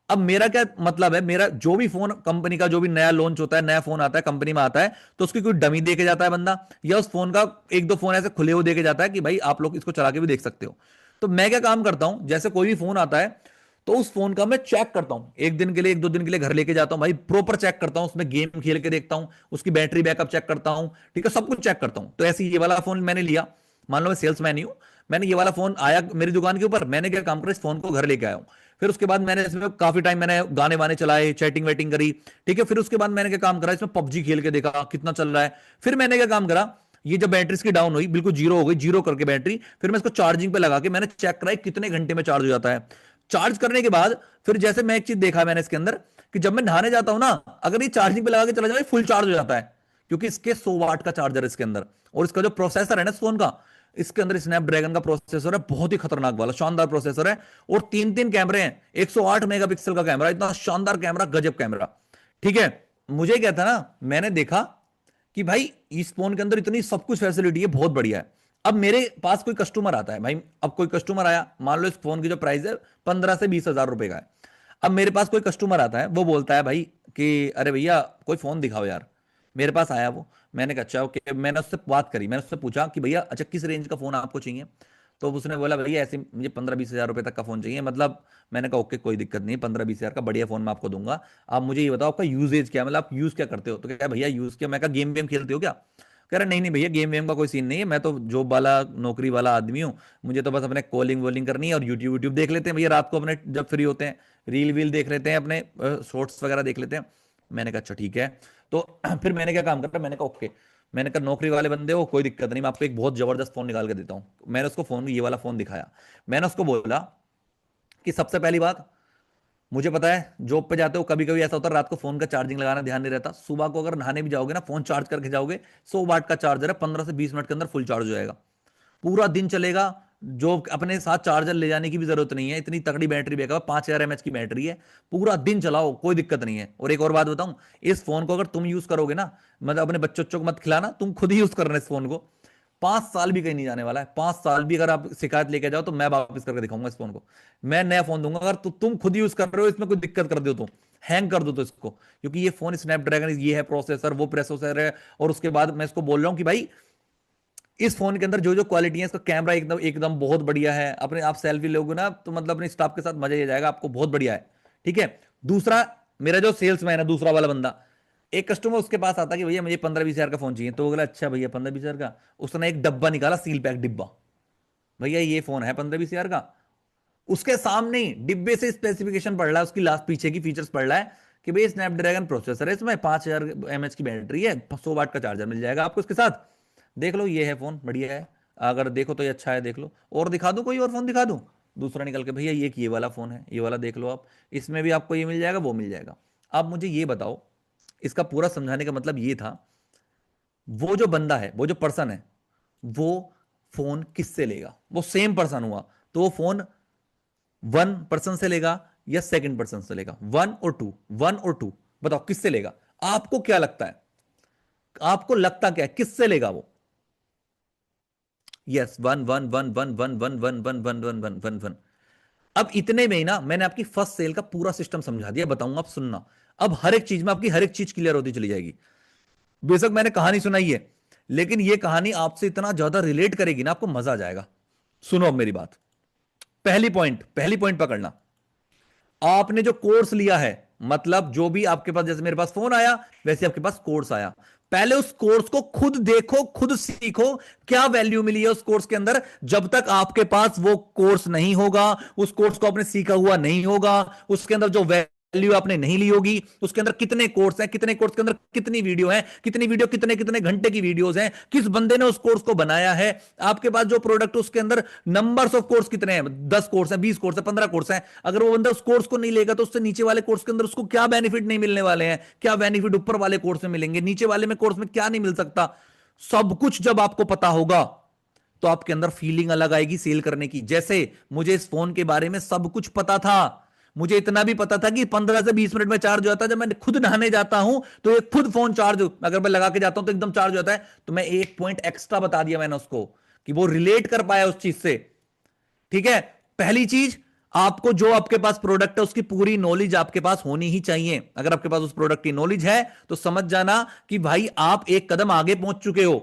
Speaker 1: अब मेरा क्या मतलब है, मेरा जो भी फोन कंपनी का जो भी नया लॉन्च होता है, नया फोन आता है कंपनी में आता है, तो उसकी कोई डमी दे के जाता है बंदा, या उस फोन का एक दो फोन ऐसे खुले हुए दे के जाता है कि भाई आप लोग इसको चला के भी देख सकते हो। तो मैं क्या काम करता हूं, जैसे कोई भी फोन आता है तो उस फोन का मैं चेक करता हूं, एक दिन के लिए एक दो दिन के लिए घर लेके जाता हूं भाई, प्रॉपर चेक करता हूं, उसमें गेम खेल के देखता हूं, उसकी बैटरी बैकअप चेक करता हूं, ठीक है, सब कुछ चेक करता हूं। तो ऐसे ये वाला फोन मैंने लिया, मान लो मैं सेल्समैन ही हूं, मैंने ये वाला फोन आया मेरी दुकान के ऊपर, मैंने क्या काम करा, इस फोन को घर लेके आया हूं। फिर उसके बाद मैंने इसमें काफी टाइम मैंने गाने वाने चलाए, चैटिंग वेटिंग करी, ठीक है। फिर उसके बाद मैंने क्या काम करा, इसमें पबजी खेल के देखा कितना चल रहा है। फिर मैंने क्या काम करा, ये जब बैटरी इसकी डाउन हुई, बिल्कुल जीरो हो गई, जीरो करके बैटरी, फिर मैं इसको चार्जिंग पे लगा के मैंने चेक करा कितने घंटे में चार्ज हो जाता है। चार्ज करने के बाद फिर जैसे मैं एक चीज देखा मैंने इसके अंदर, कि जब मैं नहाने जाता हूं ना, अगर ये चार्जिंग पे लगा के चला जाए फुल चार्ज हो जाता है, क्योंकि इसके 100 वाट का चार्जर है इसके अंदर। और इसका जो प्रोसेसर है ना इस फोन का, इसके अंदर स्नैपड्रैगन का प्रोसेसर है, बहुत ही खतरनाक वाला शानदार प्रोसेसर है। और तीन तीन कैमरे हैं, 108 मेगापिक्सल का कैमरा, इतना शानदार कैमरा, गजब कैमरा, ठीक है। मुझे क्या था ना, मैंने देखा कि भाई इस फोन के अंदर इतनी सब कुछ फैसिलिटी है, बहुत बढ़िया है। अब मेरे पास कोई कस्टमर आता है भाई, अब कोई कस्टमर आया, मान लो इस फोन की जो प्राइस है 15 से 20 हजार रुपए का है। अब मेरे पास कोई कस्टमर आता है, वो बोलता है भाई कि अरे भैया कोई फोन दिखाओ यार। मेरे पास आया वो, मैंने कहा अच्छा ओके, मैंने उससे बात करी, मैंने उससे पूछा कि भैया अच्छा किस रेंज का फोन आपको चाहिए। तो उसने बोला भैया ऐसे मुझे 15-20 हजार रुपए तक का फोन चाहिए, मतलब मैंने कहा ओके कोई दिक्कत नहीं, 15-20 हजार का बढ़िया फोन मैं आपको दूंगा। आप मुझे ये बताओ आपका यूजेज क्या है, मतलब आप यूज क्या करते हो। तो क्या भैया यूज क्या, मैं कहा गेम वेम खेलते हो क्या। कह रहा नहीं नहीं भैया गेम वेम का कोई सीन नहीं है, मैं तो जॉब वाला नौकरी वाला आदमी हूँ, मुझे तो बस अपने कॉलिंग वॉलिंग करनी है, और यूट्यूब यूट्यूब देख लेते हैं भैया रात को अपने जब फ्री होते हैं, रील वील देख लेते हैं, अपने शॉर्ट्स वगैरह देख लेते हैं। मैंने कहा अच्छा ठीक है। तो फिर मैंने क्या काम करा, मैंने कहा ओके, मैंने कहा नौकरी वाले बंदे हो कोई दिक्कत नहीं, मैं आपको एक बहुत जबरदस्त फोन निकाल के देता हूँ। मैंने उसको फोन ये वाला फोन दिखाया। मैंने उसको बोला कि सबसे पहली बात, मुझे पता है जॉब पे जाते हो कभी कभी ऐसा होता है रात को फोन का चार्जिंग लगाना ध्यान नहीं रहता, सुबह को अगर नहाने भी जाओगे ना फोन चार्ज करके जाओगे, 100 वाट का चार्जर है, 15 से 20 मिनट के अंदर फुल चार्ज हो जाएगा, पूरा दिन चलेगा। जो अपने साथ चार्जर ले जाने की भी जरूरत नहीं है, इतनी तगड़ी बैटरी बैकअप, 5000 mAh की बैटरी है, पूरा दिन चलाओ कोई दिक्कत नहीं है। और एक और बात बताऊं, इस फोन को अगर तुम यूज करोगे ना, मतलब अपने बच्चों को मत खिलाना, तुम खुद ही यूज करना इस फोन को, 5 साल भी कहीं नहीं जाने वाला है। 5 साल भी अगर आप शिकायत लेके जाओ तो मैं वापस करके दिखाऊंगा इस फोन को, मैं नया फोन दूंगा। अगर तुम खुद यूज कर रहे हो, इसमें कोई दिक्कत कर दो तो, हैंग कर दो तो इसको, क्योंकि ये फोन स्नैपड्रैगन ये है प्रोसेसर, वो प्रोसेसर है। और उसके बाद मैं इसको बोल रहा हूँ कि भाई इस फोन के अंदर जो जो क्वालिटी है, इसका कैमरा एकदम एकदम बहुत बढ़िया है, अपने आप सेल्फी लोगे ना तो मतलब अपने स्टाफ के साथ मजा ही आ जाएगा आपको, बहुत बढ़िया है, ठीक है। दूसरा, मेरा जो सेल्समैन है दूसरा वाला बंदा, एक कस्टमर उसके पास आता कि भैया मुझे 15-20 हजार का फोन चाहिए, तो वो बोला अच्छा भैया 15-20 हजार का, उसने एक डब्बा निकाला, सील पैक डिब्बा, भैया ये फोन है 15-20 हजार का। उसके सामने ही डिब्बे से स्पेसिफिकेशन पढ़ रहा है, उसकी लास्ट पीछे की फीचर्स पढ़ रहा है कि भाई स्नैपड्रैगन प्रोसेसर है, इसमें 5000 mAh की बैटरी है, 100 वाट का चार्जर मिल जाएगा आपको इसके साथ, देख लो ये है फोन बढ़िया है, अगर देखो तो ये अच्छा है देख लो, और दिखा दूं कोई और फोन दिखा दूं। दूसरा निकल के भैया ये वाला फोन है, ये वाला देख लो आप, इसमें भी आपको ये मिल जाएगा वो मिल जाएगा। आप मुझे ये बताओ, इसका पूरा समझाने का मतलब ये था, वो जो बंदा है, वो जो पर्सन है, वो फोन किससे लेगा, वो सेम पर्सन हुआ, तो वो फोन 1 पर्सन से लेगा या सेकंड पर्सन से लेगा, 1 और 2, 1 और 2, बताओ किससे लेगा। आपको क्या लगता है, आपको लगता क्या है किससे लेगा वो। Yes, one one one one one one one one one one one one one. अब इतने में ही ना मैंने आपकी फर्स्ट सेल का पूरा सिस्टम समझा दिया, बताऊंगा आप सुनना। अब हर एक चीज में आपकी हर एक चीज क्लियर होती चली जाएगी। बेशक मैंने कहानी सुनाई है, लेकिन ये कहानी आपसे इतना ज्यादा रिलेट करेगी ना, आपको मजा आ जाएगा। सुनो अब मेरी बात। पहली पॉइंट पकड़ना, आपने जो कोर्स लिया है, मतलब जो भी आपके पास, जैसे मेरे पास फोन आया वैसे आपके पास कोर्स आया, पहले उस कोर्स को खुद देखो, खुद सीखो, क्या वैल्यू मिली है उस कोर्स के अंदर। जब तक आपके पास वो कोर्स नहीं होगा, उस कोर्स को आपने सीखा हुआ नहीं होगा, उसके अंदर जो वैल्यू आपने नहीं ली होगी, उसके अंदर कितने कोर्स हैं, कितने कोर्स के अंदर कितनी वीडियो हैं, कितनी वीडियो कितने कितने घंटे की वीडियोस हैं, किस बंदे ने उस कोर्स को बनाया है, आपके पास जो प्रोडक्ट उसके अंदर नंबर्स ऑफ कोर्स कितने हैं, 10 कोर्स हैं, 20 कोर्स हैं, 15 कोर्स हैं। अगर वो बंदा उस कोर्स को नहीं लेगा तो उससे नीचे वाले कोर्स के अंदर उसको क्या बेनिफिट नहीं मिलने वाले हैं, क्या बेनिफिट ऊपर वाले कोर्स में मिलेंगे, नीचे वाले में कोर्स में क्या नहीं मिल सकता। सब कुछ जब आपको पता होगा तो आपके अंदर फीलिंग अलग आएगी सेल करने की। जैसे मुझे इस फोन के बारे में सब कुछ पता था, मुझे इतना भी पता था कि 15 से 20 मिनट में चार्ज हो जाता है। जब मैं खुद नहाने जाता हूं तो ये खुद फोन चार्ज, अगर मैं लगा के जाता हूं तो एकदम चार्ज हो जाता है। तो मैं एक पॉइंट एक्स्ट्रा बता दिया मैंने उसको कि वो रिलेट कर पाया उस चीज से। ठीक है, पहली चीज, आपको जो आपके पास प्रोडक्ट है उसकी पूरी नॉलेज आपके पास होनी ही चाहिए। अगर आपके पास उस प्रोडक्ट की नॉलेज है तो समझ जाना कि भाई आप एक कदम आगे पहुंच चुके हो।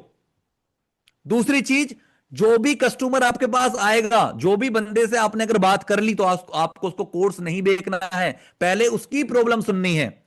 Speaker 1: दूसरी चीज, जो भी कस्टमर आपके पास आएगा, जो भी बंदे से आपने अगर बात कर ली तो आपको उसको कोर्स नहीं बेचना है, पहले उसकी प्रॉब्लम सुननी है।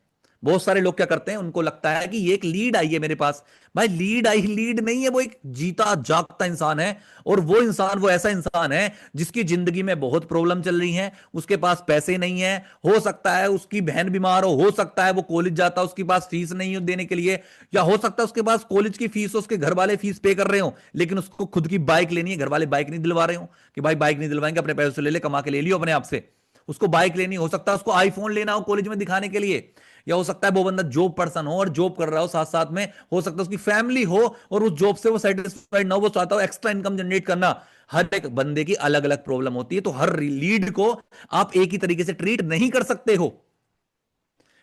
Speaker 1: बहुत सारे लोग क्या करते हैं, उनको लगता है कि ये एक लीड आई है मेरे पास। भाई लीड आई, लीड नहीं है, वो एक जीता जागता इंसान है। और वो इंसान, वो ऐसा इंसान है जिसकी जिंदगी में बहुत प्रॉब्लम चल रही है, उसके पास पैसे नहीं है, हो सकता है उसकी बहन बीमार हो सकता है वो कॉलेज जाता है उसके पास फीस नहीं हो देने के लिए, या हो सकता है उसके पास कॉलेज की फीस, उसके घर वाले फीस पे कर रहे हो, लेकिन उसको खुद की बाइक लेनी है, घर वाले बाइक नहीं दिलवा रहे हो कि भाई बाइक नहीं दिलवाएंगे, अपने पैसे से ले ले, कमा के ले लियो अपने आप से। उसको बाइक लेनी, हो सकता है उसको आईफोन लेना हो कॉलेज में दिखाने के लिए, या हो सकता है वो बंदा जॉब पर्सन हो और जॉब कर रहा हो साथ साथ में, हो सकता है उसकी फैमिली हो और उस जॉब से वो सेटिस्फाइड ना हो, वो चाहता हो एक्स्ट्रा इनकम जनरेट करना। हर एक बंदे की अलग अलग प्रॉब्लम होती है, तो हर लीड को आप एक ही तरीके से ट्रीट नहीं कर सकते हो।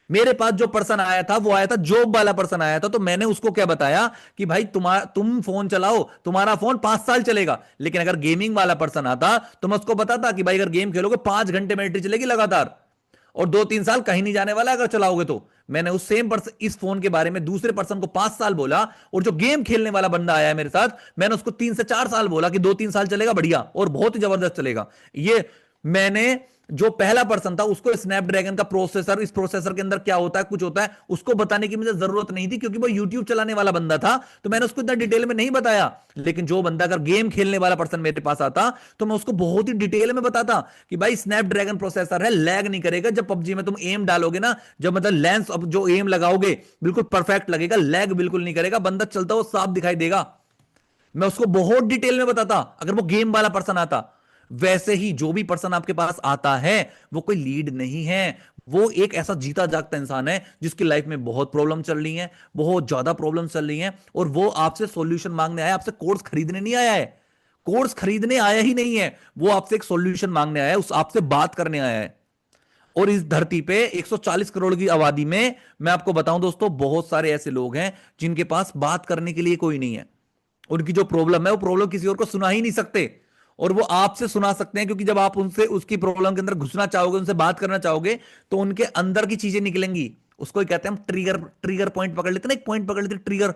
Speaker 1: मेरे पास जो पर्सन आया था वो आया था जॉब वाला पर्सन आया था, तो मैंने उसको क्या बताया कि भाई तुम फोन चलाओ, तुम्हारा फोन 5 साल चलेगा। लेकिन अगर गेमिंग वाला पर्सन आता तो मैं उसको बताता कि भाई अगर गेम खेलोगे 5 घंटे बैटरी चलेगी लगातार, और 2-3 साल कहीं नहीं जाने वाला अगर चलाओगे तो। मैंने उस सेम पर्सन, इस फोन के बारे में दूसरे पर्सन को 5 साल बोला, और जो गेम खेलने वाला बंदा आया है मेरे साथ, मैंने उसको 3 से 4 साल बोला कि 2-3 साल चलेगा बढ़िया और बहुत ही जबरदस्त चलेगा। ये मैंने, जो पहला पर्सन था उसको स्नैपड्रैगन का प्रोसेसर, इस प्रोसेसर के अंदर क्या होता है, कुछ होता है, उसको बताने की मुझे जरूरत नहीं थी क्योंकि वो यूट्यूब चलाने वाला बंदा था, तो मैंने उसको इतना डिटेल में नहीं बताया। लेकिन जो बंदा अगर गेम खेलने वाला पर्सन मेरे पास आता तो मैं उसको बहुत ही डिटेल में बताता कि भाई स्नैपड्रैगन प्रोसेसर है, लैग नहीं करेगा। जब पबजी में तुम एम डालोगे ना, जब मतलब लेंस, अब जो एम लगाओगे बिल्कुल परफेक्ट लगेगा, लैग बिल्कुल नहीं करेगा, बंदा चलता हुआ साफ दिखाई देगा। मैं उसको बहुत डिटेल में बताता अगर वो गेम वाला पर्सन आता। वैसे ही जो भी पर्सन आपके पास आता है वो कोई लीड नहीं है, वो एक ऐसा जीता जागता इंसान है जिसकी लाइफ में बहुत प्रॉब्लम चल रही है, बहुत ज्यादा प्रॉब्लम चल रही है, और वो आपसे सॉल्यूशन मांगने आया, आपसे कोर्स खरीदने नहीं आया है। कोर्स खरीदने आया ही नहीं है, वो आपसे एक सॉल्यूशन मांगने आया है, उस आपसे बात करने आया है। और इस धरती पे 140 करोड़ की आबादी में मैं आपको बताऊं दोस्तों, बहुत सारे ऐसे लोग हैं जिनके पास बात करने के लिए कोई नहीं है। उनकी जो प्रॉब्लम है वो प्रॉब्लम किसी और को सुना ही नहीं सकते, और वो आपसे सुना सकते हैं, क्योंकि जब आप उनसे उसकी प्रॉब्लम के अंदर घुसना चाहोगे, उनसे बात करना चाहोगे, तो उनके अंदर की चीजें निकलेंगी। उसको ही कहते हैं हम ट्रिगर, ट्रिगर पॉइंट पकड़ लेते हैं ना, एक पॉइंट पकड़ लेते हैं ट्रिगर।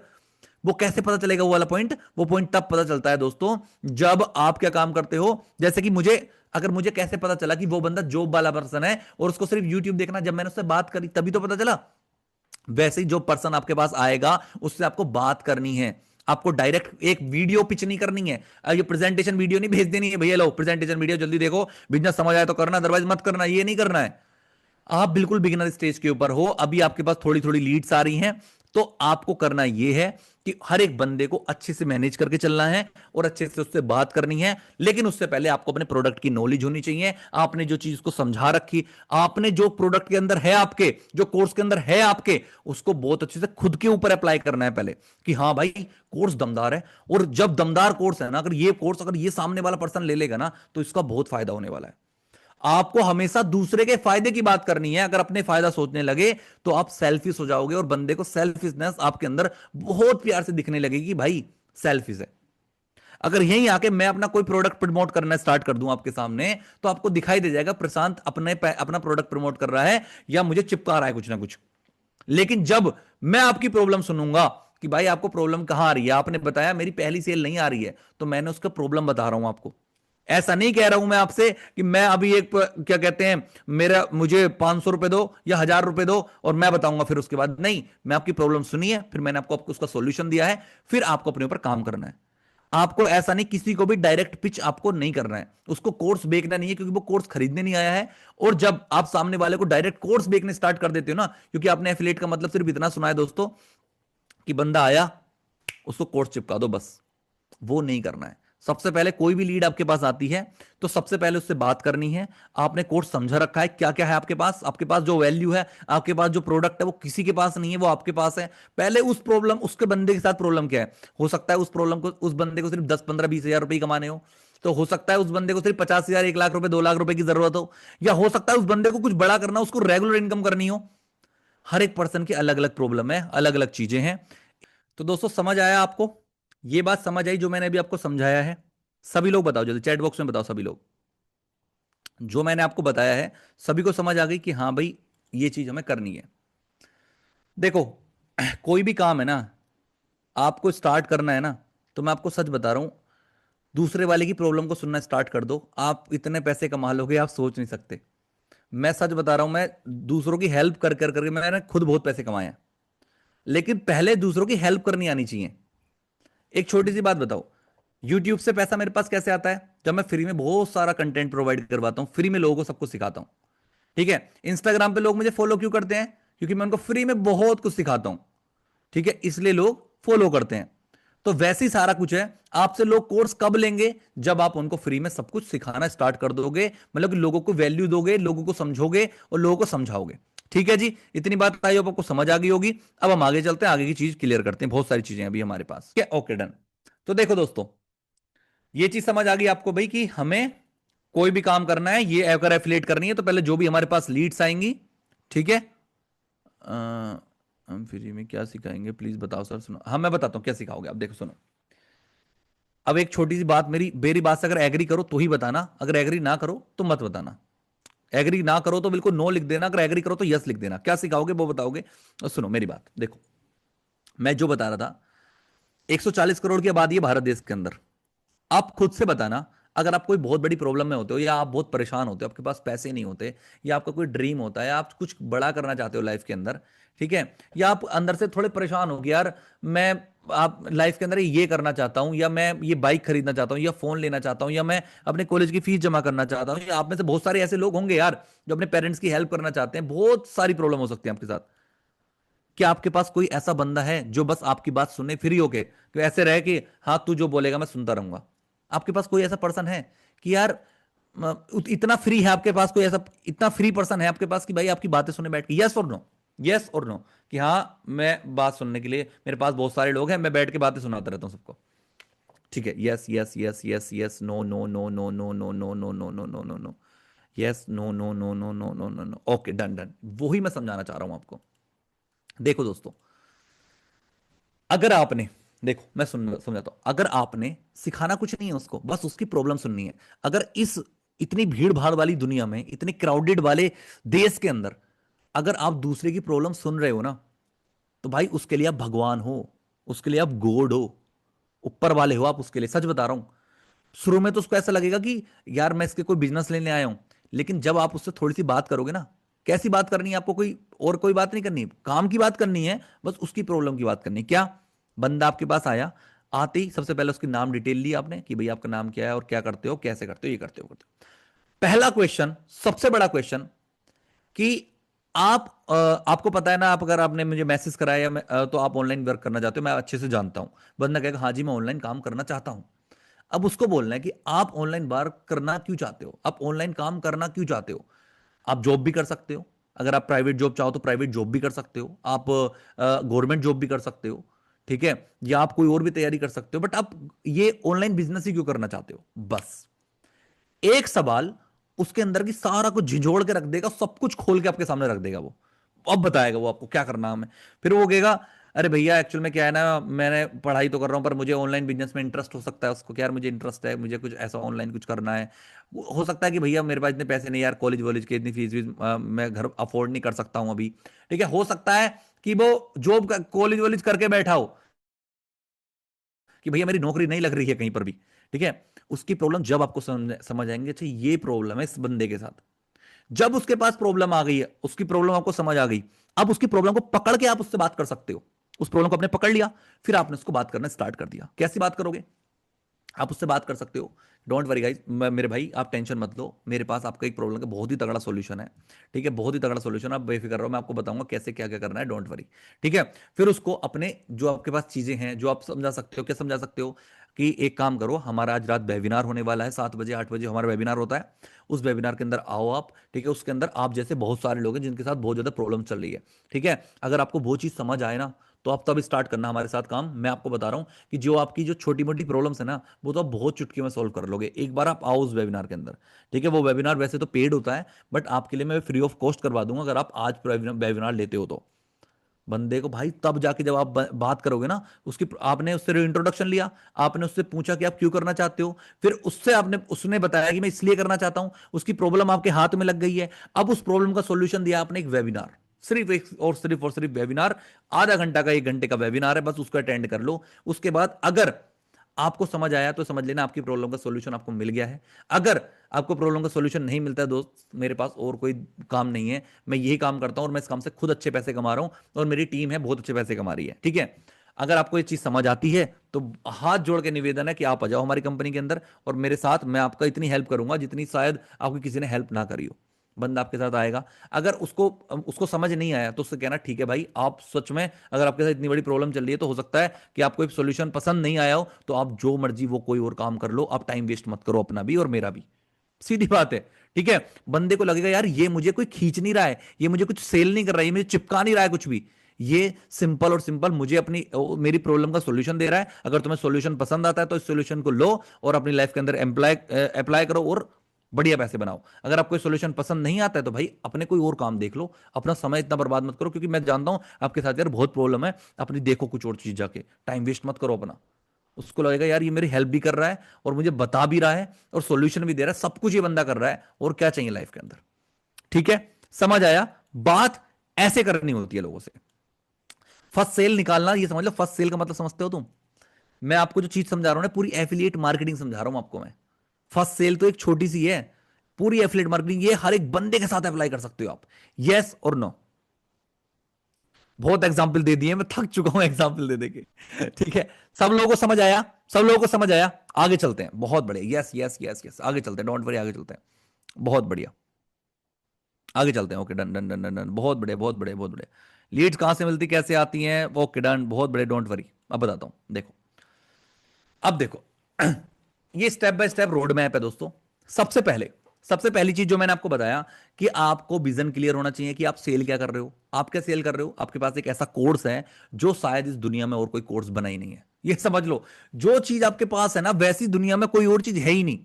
Speaker 1: वो कैसे पता चलेगा वो वाला पॉइंट? वो पॉइंट तब पता चलता है दोस्तों जब आप क्या काम करते हो। जैसे कि मुझे, अगर मुझे कैसे पता चला कि वो बंदा जॉब वाला पर्सन है और उसको सिर्फ यूट्यूब देखना, जब मैंने उससे बात करी तभी तो पता चला। वैसे ही जो पर्सन आपके पास आएगा उससे आपको बात करनी है, आपको डायरेक्ट एक वीडियो पिच नहीं करनी है। ये प्रेजेंटेशन वीडियो नहीं भेज देनी है, भैया लो प्रेजेंटेशन वीडियो जल्दी देखो, बिजनेस समझ आए तो करना, अदरवाइज मत करना, ये नहीं करना है। आप बिल्कुल बिगिनर स्टेज के ऊपर हो, अभी आपके पास थोड़ी थोड़ी लीड्स आ रही हैं, तो आपको करना यह है कि हर एक बंदे को अच्छे से मैनेज करके चलना है और अच्छे से उससे बात करनी है। लेकिन उससे पहले आपको अपने प्रोडक्ट की नॉलेज होनी चाहिए। आपने जो चीज को समझा रखी, आपने जो प्रोडक्ट के अंदर है आपके, जो कोर्स के अंदर है आपके, उसको बहुत अच्छे से खुद के ऊपर अप्लाई करना है पहले, कि हाँ भाई कोर्स दमदार है। और जब दमदार कोर्स है ना, अगर ये कोर्स अगर ये सामने वाला पर्सन ले लेगा ना, तो इसका बहुत फायदा होने वाला है। आपको हमेशा दूसरे के फायदे की बात करनी है। अगर अपने फायदा सोचने लगे तो आप सेल्फिश हो जाओगे, और बंदे को सेल्फिशनेस आपके अंदर बहुत प्यार से दिखने लगेगी कि भाई सेल्फिश है। अगर यहीं आके मैं अपना कोई प्रोडक्ट प्रमोट करना स्टार्ट कर दूं आपके सामने, तो आपको दिखाई दे जाएगा प्रशांत अपना प्रोडक्ट प्रमोट कर रहा है या मुझे चिपका रहा है कुछ ना कुछ। लेकिन जब मैं आपकी प्रॉब्लम सुनूंगा कि भाई आपको प्रॉब्लम कहां आ रही है, आपने बताया मेरी पहली सेल नहीं आ रही है, तो मैंने उसका प्रॉब्लम बता रहा हूं आपको, ऐसा नहीं कह रहा हूं मैं आपसे कि मैं अभी एक क्या कहते हैं, मेरा मुझे 500 रुपए दो या 1000 रुपए दो और मैं बताऊंगा फिर उसके बाद। नहीं, मैं आपकी प्रॉब्लम सुनी है, फिर मैंने आपको उसका सॉल्यूशन दिया है, फिर आपको अपने ऊपर काम करना है। आपको ऐसा नहीं, किसी को भी डायरेक्ट पिच आपको नहीं करना है, उसको कोर्स बेचना नहीं है, क्योंकि वो कोर्स खरीदने नहीं आया है। और जब आप सामने वाले को डायरेक्ट कोर्स बेचने स्टार्ट कर देते हो ना, क्योंकि आपने एफिलिएट का मतलब सिर्फ इतना सुना है दोस्तों कि बंदा आया उसको कोर्स चिपका दो बस, वो नहीं करना है। सबसे पहले कोई भी लीड आपके पास आती है तो सबसे पहले उससे बात करनी है। आपने कोर्स समझा रखा है, क्या क्या है आपके पास जो वैल्यू है, आपके पास जो प्रोडक्ट है वो किसी के पास नहीं है, वो आपके पास है। पहले उस प्रॉब्लम, उसके बंदे के साथ प्रॉब्लम क्या है, हो सकता है उस प्रॉब्लम को, उस बंदे को सिर्फ 10 15 20 हजार रुपए कमाने हो हो सकता है उस बंदे को सिर्फ 50 हजार 1 लाख रुपए 2 लाख रुपए की जरूरत हो, या हो सकता है उस बंदे को कुछ बड़ा करना, उसको रेगुलर इनकम करनी हो। हर एक पर्सन की अलग अलग प्रॉब्लम है, अलग अलग चीजें हैं। तो दोस्तों समझ आया आपको, ये बात समझ आई जो मैंने अभी आपको समझाया है? सभी लोग बताओ जल्दी, चैट बॉक्स में बताओ सभी लोग, जो मैंने आपको बताया है सभी को समझ आ गई कि हाँ भाई ये चीज हमें करनी है? देखो, कोई भी काम है ना, आपको स्टार्ट करना है ना, तो मैं आपको सच बता रहा हूं, दूसरे वाले की प्रॉब्लम को सुनना स्टार्ट कर दो, आप इतने पैसे कमा लोगे आप सोच नहीं सकते। मैं सच बता रहा हूं, मैं दूसरों की हेल्प कर कर करके मैंने खुद बहुत पैसे कमाए हैं, लेकिन पहले दूसरों की हेल्प करनी आनी चाहिए। एक छोटी सी बात बताओ, यूट्यूब से पैसा मेरे पास कैसे आता है? जब मैं फ्री में बहुत सारा कंटेंट प्रोवाइड करवाता हूं, फ्री में लोगों को सब कुछ सिखाता हूं। ठीक है, इंस्टाग्राम पे लोग मुझे फॉलो क्यों करते हैं? क्योंकि मैं उनको फ्री में बहुत कुछ सिखाता हूं। ठीक है, इसलिए लोग फॉलो करते हैं। तो वैसे ही सारा कुछ है, आपसे लोग कोर्स कब लेंगे? जब आप उनको फ्री में सब कुछ सिखाना स्टार्ट कर दोगे, मतलब कि लोगों को वैल्यू दोगे, लोगों को समझोगे और लोगों को समझाओगे। ठीक है जी, इतनी बात आई होप आपको समझ आ गई होगी। अब हम आगे चलते हैं, आगे की चीज क्लियर करते हैं, बहुत सारी चीजें अभी हमारे पास। ठीक है, ओके डन। तो देखो दोस्तों, ये चीज समझ आ गई आपको भाई कि हमें कोई भी काम करना है, ये अगर एफिलिएट करनी है तो पहले जो भी हमारे पास लीड्स आएंगी, ठीक है, हम फ्री में क्या सिखाएंगे प्लीज बताओ सर। सुनो, हाँ मैं बताता हूँ क्या सिखाओगे, अब देखो सुनो। अब एक छोटी सी बात, मेरी मेरी बात से अगर एग्री करो तो ही बताना, अगर एग्री ना करो तो मत बताना। एग्री ना करो तो बिल्कुल नो लिख देना, अगर एग्री करो तो यस लिख देना। क्या सिखाओगे वो बताओगे? और सुनो मेरी बात, देखो मैं जो बता रहा था, 140 करोड़ की आबादी है भारत देश के अंदर। आप खुद से बताना, अगर आप कोई बहुत बड़ी प्रॉब्लम में होते हो, या आप बहुत परेशान होते हो, आपके पास पैसे नहीं होते, या आपका कोई ड्रीम होता है, आप कुछ बड़ा करना चाहते हो लाइफ के अंदर, ठीक है, या आप अंदर से थोड़े परेशान हो कि यार मैं, आप लाइफ के अंदर ये करना चाहता हूं, या मैं ये बाइक खरीदना चाहता हूं, या फोन लेना चाहता हूं, या मैं अपने कॉलेज की फीस जमा करना चाहता हूं, या आप में से बहुत सारे ऐसे लोग होंगे यार जो अपने पेरेंट्स की हेल्प करना चाहते हैं, बहुत सारी प्रॉब्लम हो सकती है आपके साथ। क्या आपके पास कोई ऐसा बंदा है जो बस आपकी बात सुने फ्री होके, तो ऐसे रहे कि हाँ तू जो बोलेगा मैं सुनता रहूंगा? आपके पास कोई ऐसा पर्सन है कि यार इतना फ्री है आपके पास, कोई ऐसा इतना फ्री पर्सन है आपके पास कि भाई आपकी बातें सुने बैठ के, यस और नो, यस और नो, कि हाँ मैं बात सुनने के लिए मेरे पास बहुत सारे लोग हैं, मैं बैठ के बातें सुनाता रहता हूँ सबको? ठीक है, yes yes yes yes yes, no no no no no no no no no no no no no, yes no no no no no no no no, okay done done. वही मैं समझाना चाह रहा हूं आपको। देखो दोस्तों, अगर आपने, देखो मैं समझाता हूं, अगर आपने सिखाना कुछ नहीं है उसको, बस उसकी प्रॉब्लम सुननी है। अगर इस इतनी भीड़ भाड़ वाली दुनिया में, इतने क्राउडेड वाले देश के अंदर, अगर आप दूसरे की प्रॉब्लम सुन रहे हो ना, तो भाई उसके लिए आप भगवान हो, उसके लिए आप गॉड हो, ऊपर वाले हो आप उसके लिए। सच बता रहा हूं, शुरू में तो उसको ऐसा लगेगा कि यार मैं इसके कोई बिजनेस लेने आया हूं, लेकिन जब आप उससे थोड़ी सी बात करोगे ना, कैसी बात करनी है आपको, कोई और कोई बात नहीं करनी, काम की बात करनी है, बस उसकी प्रॉब्लम की बात करनी है। क्या, बंदा आपके पास आया, आते ही सबसे पहले उसकी नाम डिटेल ली आपने कि भाई आपका नाम क्या है और क्या करते हो, कैसे करते हो, ये करते हो। पहला क्वेश्चन, सबसे बड़ा क्वेश्चन, कि आप आपको पता है ना, आप अगर आपने मुझे मैसेज कराया तो आप ऑनलाइन वर्क करना चाहते हो, मैं अच्छे से जानता हूं। बंदा कहेगा हाँ जी मैं ऑनलाइन काम करना चाहता हूं। अब उसको बोलना है कि आप ऑनलाइन वर्क करना क्यों चाहते हो, आप ऑनलाइन काम करना क्यों चाहते हो। आप जॉब भी कर सकते हो, अगर आप प्राइवेट जॉब चाहो तो प्राइवेट जॉब भी कर सकते हो, आप गवर्नमेंट जॉब भी कर सकते हो, ठीक है, या आप कोई और भी तैयारी कर सकते हो, बट आप ये ऑनलाइन बिजनेस ही क्यों करना चाहते हो? बस एक सवाल, उसके अंदर की सारा कुछ झिझोड़ के रख देगा, सब कुछ खोल के आपके सामने रख देगा वो। अब बताएगा वो आपको क्या करना है हमें। फिर वो कहेगा अरे भैया एक्चुअल में क्या है ना, मैंने पढ़ाई तो कर रहा हूँ पर मुझे ऑनलाइन बिजनेस में इंटरेस्ट हो सकता है उसको, क्या यार मुझे इंटरेस्ट है, मुझे कुछ ऐसा ऑनलाइन कुछ करना है। हो सकता है कि भैया मेरे पास इतने पैसे नहीं यार, कॉलेज वॉलेज की इतनी फीस वीस मैं घर अफोर्ड नहीं कर सकता हूँ अभी। ठीक है, हो सकता है कि वो जॉब कॉलेज वॉलेज करके बैठा हो कि भैया मेरी नौकरी नहीं लग रही है कहीं पर भी। ठीक है, उसकी प्रॉब्लम जब आपको समझ आएंगे, अच्छा ये प्रॉब्लम है इस बंदे के साथ, जब उसके पास प्रॉब्लम आ गई है, उसकी प्रॉब्लम आपको समझ आ गई, अब उसकी प्रॉब्लम को पकड़ के आप उससे बात कर सकते हो। उस प्रॉब्लम को आपने पकड़ लिया, फिर आपने उसको बात करना स्टार्ट कर दिया। कैसी बात करोगे? आप उससे बात कर सकते हो, डोंट वरी गाइस, मेरे भाई आप टेंशन मत लो, मेरे पास आपका एक प्रॉब्लम का बहुत ही तगड़ा सॉल्यूशन है। ठीक है, बहुत ही तगड़ा सॉल्यूशन, आप बेफिक्र रहो, मैं आपको बताऊंगा कैसे क्या क्या करना है, डोंट वरी। ठीक है, फिर उसको अपने जो आपके पास चीजें हैं जो आप समझा सकते हो, क्या समझा सकते हो कि एक काम करो, हमारा आज रात वेबिनार होने वाला है, 7 बजे 8 बजे हमारा वेबिनार होता है। उस वेबिनार के अंदर आओ आप, ठीक है, उसके अंदर आप जैसे बहुत सारे लोग हैं जिनके साथ बहुत ज्यादा प्रॉब्लम चल रही है। ठीक है, अगर आपको वो चीज समझ आए ना, तो आप तब स्टार्ट करना हमारे साथ काम। मैं आपको बता रहा हूं कि जो आपकी जो छोटी मोटी प्रॉब्लम्स है ना, वो तो आप बहुत चुटकी में सॉल्व कर लोगे, एक बार आप आओ उस वेबिनार के अंदर। ठीक है, वो वेबिनार वैसे तो पेड होता है, बट आपके लिए मैं फ्री ऑफ कॉस्ट करवा दूंगा अगर आप आज वेबिनार लेते हो तो। बंदे को भाई तब जाके जब आप बात करोगे ना, उसकी आपने उससे इंट्रोडक्शन लिया, आपने उससे पूछा कि आप क्यों करना चाहते हो, फिर उससे आपने उसने बताया कि मैं इसलिए करना चाहता हूं, उसकी प्रॉब्लम आपके हाथ में लग गई है, अब उस प्रॉब्लम का सॉल्यूशन दिया आपने एक वेबिनार, सिर्फ एक और सिर्फ वेबिनार, आधा घंटा का 1 घंटे का वेबिनार है, बस उसको अटेंड कर लो। उसके बाद अगर आपको समझ आया तो समझ लेना आपकी प्रॉब्लम का सॉल्यूशन आपको मिल गया है। अगर आपको प्रॉब्लम का सॉल्यूशन नहीं मिलता है दोस्त, मेरे पास और कोई काम नहीं है, मैं यही काम करता हूं और मैं इस काम से खुद अच्छे पैसे कमा रहा हूं और मेरी टीम है बहुत अच्छे पैसे कमा रही है। ठीक है, अगर आपको ये चीज समझ आती है तो हाथ जोड़ के निवेदन है कि आप आ जाओ हमारी कंपनी के अंदर, और मेरे साथ मैं आपका इतनी हेल्प करूंगा जितनी शायद आपकी किसी ने हेल्प ना करी हो। बंदा आपके साथ आएगा, अगर उसको उसको समझ नहीं आया तो उससे कहना ठीक है भाई, आप सच में अगर आपके साथ इतनी बड़ी प्रॉब्लम चल रही है तो हो सकता है कि आपको एक सोल्यूशन पसंद नहीं आया हो, तो आप जो मर्जी वो कोई और काम कर लो, आप टाइम वेस्ट मत करो अपना भी और मेरा भी। सीधी बात है। ठीक है, बंदे को लगेगा यार ये मुझे कोई खींच नहीं रहा है, ये मुझे कुछ सेल नहीं कर रहा है, ये मुझे चिपका नहीं रहा है कुछ भी, ये सिंपल और सिंपल मुझे अपनी मेरी प्रॉब्लम का सॉल्यूशन दे रहा है। अगर तुम्हें सॉल्यूशन पसंद आता है तो इस सॉल्यूशन को लो और अपनी लाइफ के अंदर अप्लाई करो और बढ़िया पैसे बनाओ। अगर आपको सॉल्यूशन पसंद नहीं आता है तो भाई अपने कोई और काम देख लो, अपना समय इतना बर्बाद मत करो, क्योंकि मैं जानता हूं आपके साथ यार बहुत प्रॉब्लम है, अपनी देखो कुछ और चीज जाके, टाइम वेस्ट मत करो अपना। उसको लगेगा यार ये मेरी हेल्प भी कर रहा है और मुझे बता भी रहा है और सॉल्यूशन भी दे रहा है, सब कुछ ये बंदा कर रहा है, और क्या चाहिए लाइफ के अंदर। ठीक है, समझ आया? बात ऐसे करनी होती है लोगों से। फर्स्ट सेल निकालना, ये समझ लो फर्स्ट सेल का मतलब समझते हो तुम? मैं आपको जो चीज समझा रहा हूं ना, पूरी एफिलिएट मार्केटिंग समझा रहा हूं आपको मैं। फर्स्ट सेल तो एक छोटी सी है, पूरी एफिलिएट मार्केटिंग ये हर एक बंदे के साथ अप्लाई कर सकते हो आप। यस और नो? बहुत एग्जाम्पल दे दिए, मैं थक चुका हूं एग्जाम्पल दे देके। ठीक है, सब लोगों को समझ आया? सब लोगों को समझ आया? आगे चलते हैं, बहुत बढ़िया, यस यस यस यस, आगे चलते हैं, डोंट वरी, आगे चलते हैं, बहुत बढ़िया, आगे चलते हैं। Okay, done done done done done, बहुत बढ़िया बहुत बढ़िया बहुत बढ़िया। लीड्स कहां से मिलती, कैसे आती हैं? ओके डन, बहुत बढ़िया, डोंट वरी। अब बताता हूं, देखो, अब देखो, ये step by step road map है दोस्तों। सबसे पहले, सबसे पहली चीज जो मैंने आपको बताया कि आपको विजन क्लियर होना चाहिए कि आप सेल क्या कर रहे हो, आप क्या सेल कर रहे हो। आपके पास एक ऐसा कोर्स है जो शायद इस दुनिया में और कोई कोर्स बना ही नहीं है, ये समझ लो। जो चीज आपके पास है ना, वैसी दुनिया में कोई और चीज है ही नहीं।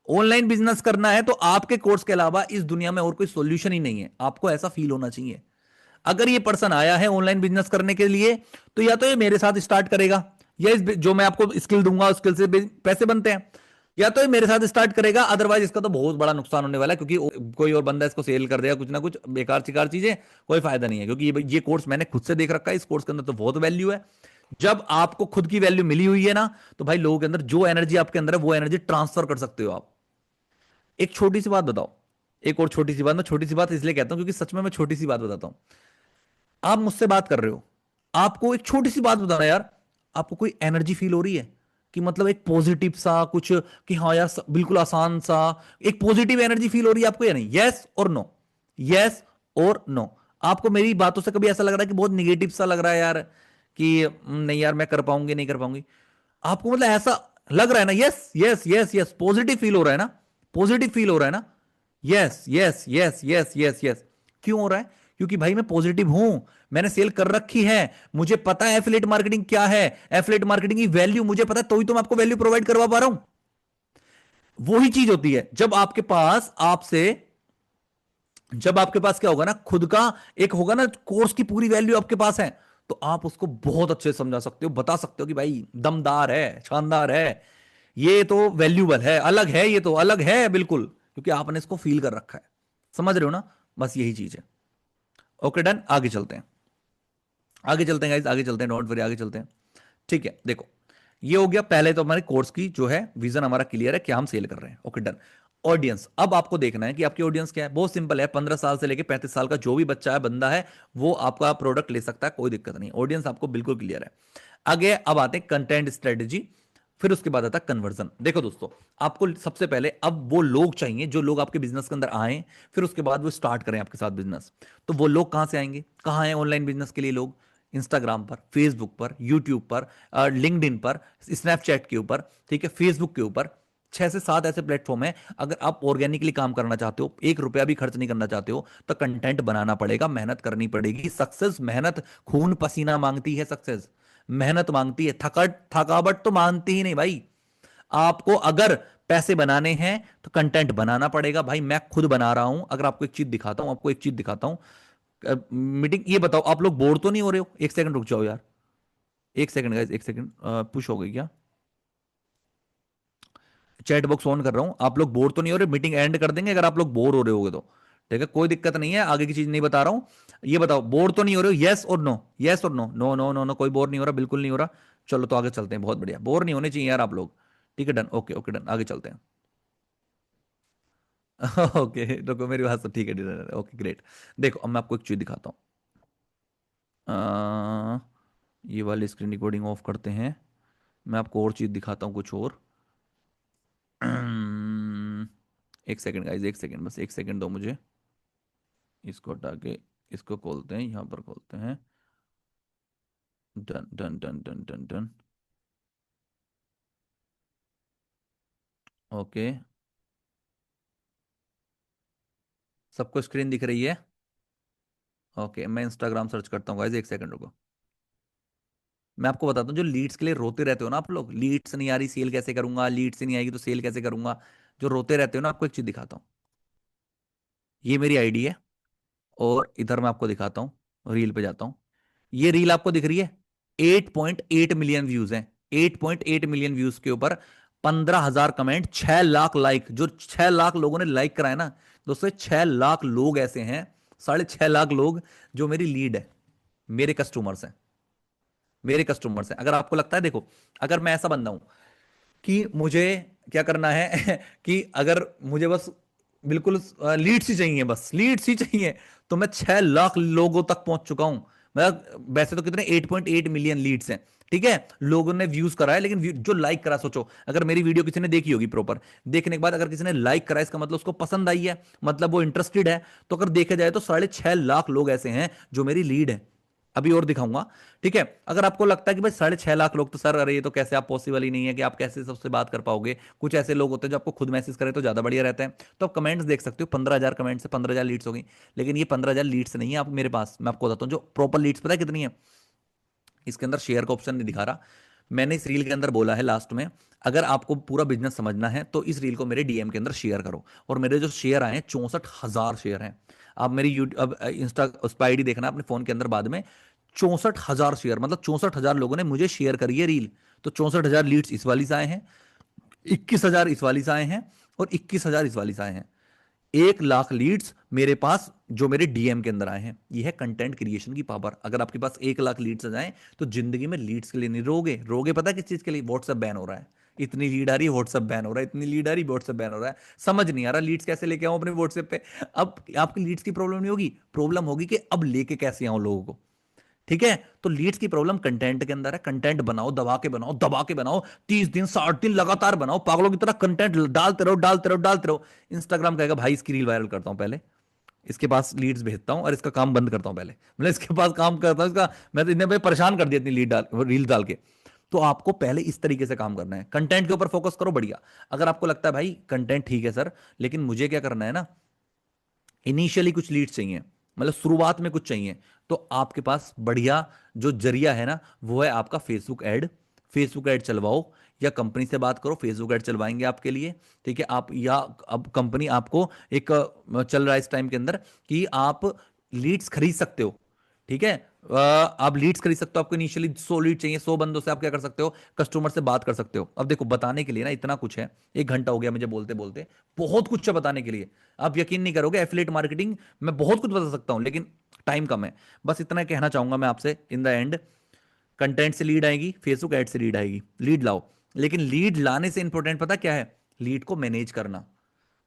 Speaker 1: ऑनलाइन बिजनेस करना है तो आपके कोर्स के अलावा इस दुनिया में और कोई सोल्यूशन ही नहीं है, आपको ऐसा फील होना चाहिए। अगर ये पर्सन आया है ऑनलाइन बिजनेस करने के लिए, तो या तो ये मेरे साथ स्टार्ट करेगा, या इस जो मैं आपको स्किल दूंगा उस स्किल से पैसे बनते हैं, या तो ये मेरे साथ स्टार्ट करेगा, अदरवाइज इसका तो बहुत बड़ा नुकसान होने वाला है, क्योंकि कोई और बंदा इसको सेल कर देगा कुछ ना कुछ बेकार चिकार चीजें, कोई फायदा नहीं है। क्योंकि ये कोर्स मैंने खुद से देख रखा है, इस कोर्स के अंदर तो बहुत वैल्यू है। जब आपको खुद की वैल्यू मिली हुई है ना, तो भाई लोगों के अंदर जो एनर्जी आपके अंदर है वो एनर्जी ट्रांसफर कर सकते हो आप। एक छोटी सी बात बताओ, एक और छोटी सी बात, मैं छोटी सी बात इसलिए कहता हूं क्योंकि सच में मैं छोटी सी बात बताता हूं। आप मुझसे बात कर रहे हो, आपको एक छोटी सी बात बताना यार, आपको कोई एनर्जी फील हो रही है कि मतलब एक पॉजिटिव सा कुछ, कि हाँ यार बिल्कुल आसान सा, एक पॉजिटिव एनर्जी फील हो रही है आपको या नहीं? यस और नो, यस और नो। आपको मेरी बातों से कभी ऐसा लग रहा है कि बहुत निगेटिव सा लग रहा है यार, कि नहीं यार मैं कर पाऊंगी नहीं कर पाऊंगी"? आपको मतलब ऐसा लग रहा है ना? Yes yes yes yes, positive feel हो रहा है ना? पॉजिटिव फील हो रहा है ना? Yes yes yes yes yes yes. क्यों हो रहा है? क्योंकि भाई मैं पॉजिटिव हूं, मैंने सेल कर रखी है, मुझे पता है एफिलिएट मार्केटिंग क्या है, एफिलिएट मार्केटिंग की वैल्यू मुझे पता है, तो ही तो मैं आपको वैल्यू प्रोवाइड करवा पा रहा हूं। वही चीज होती है जब आपके पास आपसे, जब आपके पास क्या होगा ना, खुद का एक होगा ना कोर्स की पूरी वैल्यू आपके पास है, तो आप उसको बहुत अच्छे से समझा सकते हो, बता सकते हो कि भाई दमदार है, शानदार है, ये तो वैल्यूबल है, अलग है, ये तो अलग है बिल्कुल, क्योंकि आपने इसको फील कर रखा है। समझ रहे हो ना? बस यही चीज है। ओके डन, आगे चलते हैं, आगे चलते हैं गाइस, आगे चलते हैं, डोंट वरी, आगे चलते हैं। ठीक है, देखो, ये हो गया पहले तो हमारे कोर्स की जो है विजन हमारा क्लियर है क्या हम सेल कर रहे हैं। Okay done. ऑडियंस, अब आपको देखना है कि आपकी ऑडियंस क्या है। बहुत सिंपल है, 15 साल से लेके 35 साल का जो भी बच्चा है, बंदा है, वो आपका प्रोडक्ट ले सकता है, कोई दिक्कत नहीं। ऑडियंस आपको बिल्कुल क्लियर है। आगे अब आते हैं कंटेंट स्ट्रेटेजी, फिर उसके बाद आता है कन्वर्जन। देखो दोस्तों, आपको सबसे पहले अब वो लोग चाहिए जो लोग आपके बिजनेस के अंदर आए, फिर उसके बाद वो स्टार्ट करें आपके साथ बिजनेस। तो वो लोग कहां से आएंगे, कहां है ऑनलाइन बिजनेस के लिए लोग? इंस्टाग्राम पर, फेसबुक पर, यूट्यूब पर, लिंक्डइन पर, स्नैपचैट के ऊपर, ठीक है, फेसबुक के ऊपर। 6 से 7 ऐसे प्लेटफॉर्म है। अगर आप ऑर्गेनिकली काम करना चाहते हो, 1 रुपया भी खर्च नहीं करना चाहते हो, तो कंटेंट बनाना पड़ेगा, मेहनत करनी पड़ेगी। सक्सेस मेहनत, खून पसीना मांगती है सक्सेस, मेहनत मांगती है, थकावट तो मांगती ही नहीं भाई। आपको अगर पैसे बनाने हैं तो कंटेंट बनाना पड़ेगा भाई। मैं खुद बना रहा हूं। अगर आपको एक चीज दिखाता हूं, आपको एक चीज दिखाता हूं, मीटिंग, ये बताओ आप लोग बोर तो नहीं हो रहे हो? एक सेकंड रुक जाओ यार, एक सेकंड गाइस, एक सेकंड। पुश हो गई क्या? चैट बॉक्स ऑन कर रहा हूं। आप लोग बोर तो नहीं हो रहे? मीटिंग एंड कर देंगे अगर आप लोग बोर हो रहे होगे तो। ठीक है, कोई दिक्कत नहीं है, आगे की चीज नहीं बता रहा हूं। ये बताओ, बोर तो नहीं हो रहे हो? यस और नो, यस और no. No no no no, कोई बोर नहीं हो रहा, बिल्कुल नहीं हो रहा। चलो तो आगे चलते हैं, बहुत बढ़िया, बोर नहीं होने चाहिए यार आप लोग। ठीक है डन, ओके ओके डन, आगे चलते हैं। ओके, रुको, मेरी बात तो ठीक है, ओके ग्रेट। देखो अब मैं आपको एक चीज दिखाता हूँ। ये वाली स्क्रीन रिकॉर्डिंग ऑफ करते हैं। मैं आपको और चीज दिखाता हूँ, कुछ और। एक सेकंड गाइज, एक सेकंड, बस एक सेकंड दो मुझे। इसको हटा के इसको खोलते हैं, यहाँ पर खोलते हैं। Done done done done done done. Okay, सबको स्क्रीन दिख रही है? ओके, मैं इंस्टाग्राम सर्च करता हूँ गाइज, एक सेकंड रुको। मैं आपको बताता हूँ, जो लीड्स के लिए रोते रहते हो ना आप लोग, लीड्स नहीं आ रही, सेल कैसे करूंगा, लीड्स नहीं आएगी तो सेल कैसे करूंगा, जो रोते रहते हो ना, आपको एक चीज दिखाता हूँ। ये मेरी आईडी है, और इधर मैं आपको दिखाता हूँ, रील पे जाता हूँ। ये रील आपको दिख रही है? 8.8 मिलियन व्यूज हैं। 8.8 मिलियन व्यूज के ऊपर 15,000 कमेंट, 6 लाख लाइक। जो 6 लाख लोगों ने लाइक कराया ना दोस्तों, 6 लाख लोग ऐसे हैं, 6.5 लाख लोग जो मेरी लीड है, मेरे कस्टमर्स हैं, मेरे कस्टमर्स हैं। अगर आपको लगता है, देखो, अगर मैं ऐसा बंदा हूं कि मुझे क्या करना है कि अगर मुझे बस बिल्कुल लीड्स ही चाहिए, बस लीड्स ही चाहिए, तो मैं 6 लाख लोगों तक पहुंच चुका हूं। मैं, वैसे तो कितने 8.8 मिलियन लीड्स हैं, ठीक है, लोगों ने व्यूज करा है, लेकिन जो लाइक करा, सोचो अगर मेरी वीडियो किसी ने देखी होगी प्रॉपर, देखने के बाद अगर किसी ने लाइक करा, इसका मतलब उसको पसंद आई है, मतलब वो इंटरेस्टेड है। तो अगर देखा जाए तो 6.5 लाख लोग ऐसे हैं जो मेरी लीड है। अभी और दिखाऊंगा, ठीक है। अगर आपको लगता है कि भाई 6.5 लाख लोग, तो सर अरे ये तो कैसे, आप पॉसिबल ही नहीं है कि आप कैसे सबसे बात कर पाओगे, कुछ ऐसे लोग होते हैं जो आपको खुद मैसेज करें तो ज्यादा बढ़िया रहता है। तो आप कमेंट्स देख सकते हो, 15,000 कमेंट से 15,000 लीड्स हो गई। लेकिन ये 15,000 लीड्स नहीं है आप मेरे पास, मैं आपको बताता हूँ जो प्रॉपर लीड्स पता है कितनी है। इसके अंदर शेयर का ऑप्शन नहीं दिखा रहा। मैंने इस रील के अंदर बोला है लास्ट में, अगर आपको पूरा बिजनेस समझना है तो इस रील को मेरे डीएम के अंदर शेयर करो। और मेरे जो शेयर आए हैं, 64,000 शेयर हैं। आप मेरी यूट्यूब, अब इंस्टा उस पर आईडी देखना अपने फोन के अंदर बाद में। 64,000 शेयर, मतलब 64,000 लोगों ने मुझे शेयर करी है रील। तो 64,000 लीड्स इस वाली से आए हैं, 21,000 इस वाली से आए हैं, और 21,000 इस वाली से आए हैं। 1 लाख लीड्स मेरे पास जो मेरे डीएम के अंदर आए हैं। यह है कंटेंट क्रिएशन की पावर। अगर आपके पास 1 लाख लीड्स आ जाए तो जिंदगी में लीड्स के लिए नहीं रोगे, रोगे पता किस चीज के लिए? व्हाट्सएप बैन हो रहा है, इतनी लीड आ रही है, व्हाट्सएप बैन हो रहा है, इतनी लीड आ रही है, व्हाट्सएप बैन हो रहा है। समझ नहीं आ रहा लीड्स कैसे लेके आऊं अपने व्हाट्सएप पे। अब आपकी लीड्स की प्रॉब्लम नहीं होगी, प्रॉब्लम होगी कि अब लेके कैसे आऊं लोगों को। ठीक है, तो लीड्स की प्रॉब्लम कंटेंट के अंदर है। कंटेंट बनाओ, दबा के बनाओ, दबा के बनाओ, 30 दिन 60 दिन लगातार बनाओ, पागलों की तरह कंटेंट डालते रहो, डालते रहो, डालते रहो। इंस्टाग्राम कहेगा भाई इसकी रील वायरल करता हूं पहले, इसके पास लीड्स भेजता हूं और इसका काम बंद करता हूं पहले, मतलब इसके पास काम करता हूं इसका। मैं तो इतने भाई परेशान कर दिया इतनी लीड डाल, रील डाल के। तो आपको पहले इस तरीके से काम करना है, कंटेंट के ऊपर फोकस करो, बढ़िया। अगर आपको लगता है भाई कंटेंट ठीक है सर, लेकिन मुझे क्या करना है ना, इनिशियली कुछ लीड्स चाहिए, मतलब शुरुआत में कुछ चाहिए, तो आपके पास बढ़िया जो जरिया है ना, वो है आपका फेसबुक ऐड। फेसबुक ऐड चलवाओ, या कंपनी से बात करो, फेसबुक ऐड चलवाएंगे आपके लिए। ठीक है, आप, या अब कंपनी आपको एक चल रहा है इस टाइम के अंदर कि आप लीड्स खरीद सकते हो। ठीक है, आप लीड्स खरीद सकते हो। आपको इनिशियली 100 लीड चाहिए, 100 बंदों से आप क्या कर सकते हो, कस्टमर से बात कर सकते हो। अब देखो, बताने के लिए ना इतना कुछ है, 1 घंटा हो गया मुझे बोलते बोलते, बहुत कुछ है बताने के लिए। आप यकीन नहीं करोगे, एफिलिएट मार्केटिंग मैं बहुत कुछ बता सकता हूं, लेकिन टाइम कम है। बस इतना कहना चाहूंगा मैं आपसे इन द एंड, कंटेंट से लीड आएगी, फेसबुक ऐड से लीड आएगी, लीड लाओ। लेकिन लीड लाने से इंपॉर्टेंट पता क्या है? लीड को मैनेज करना।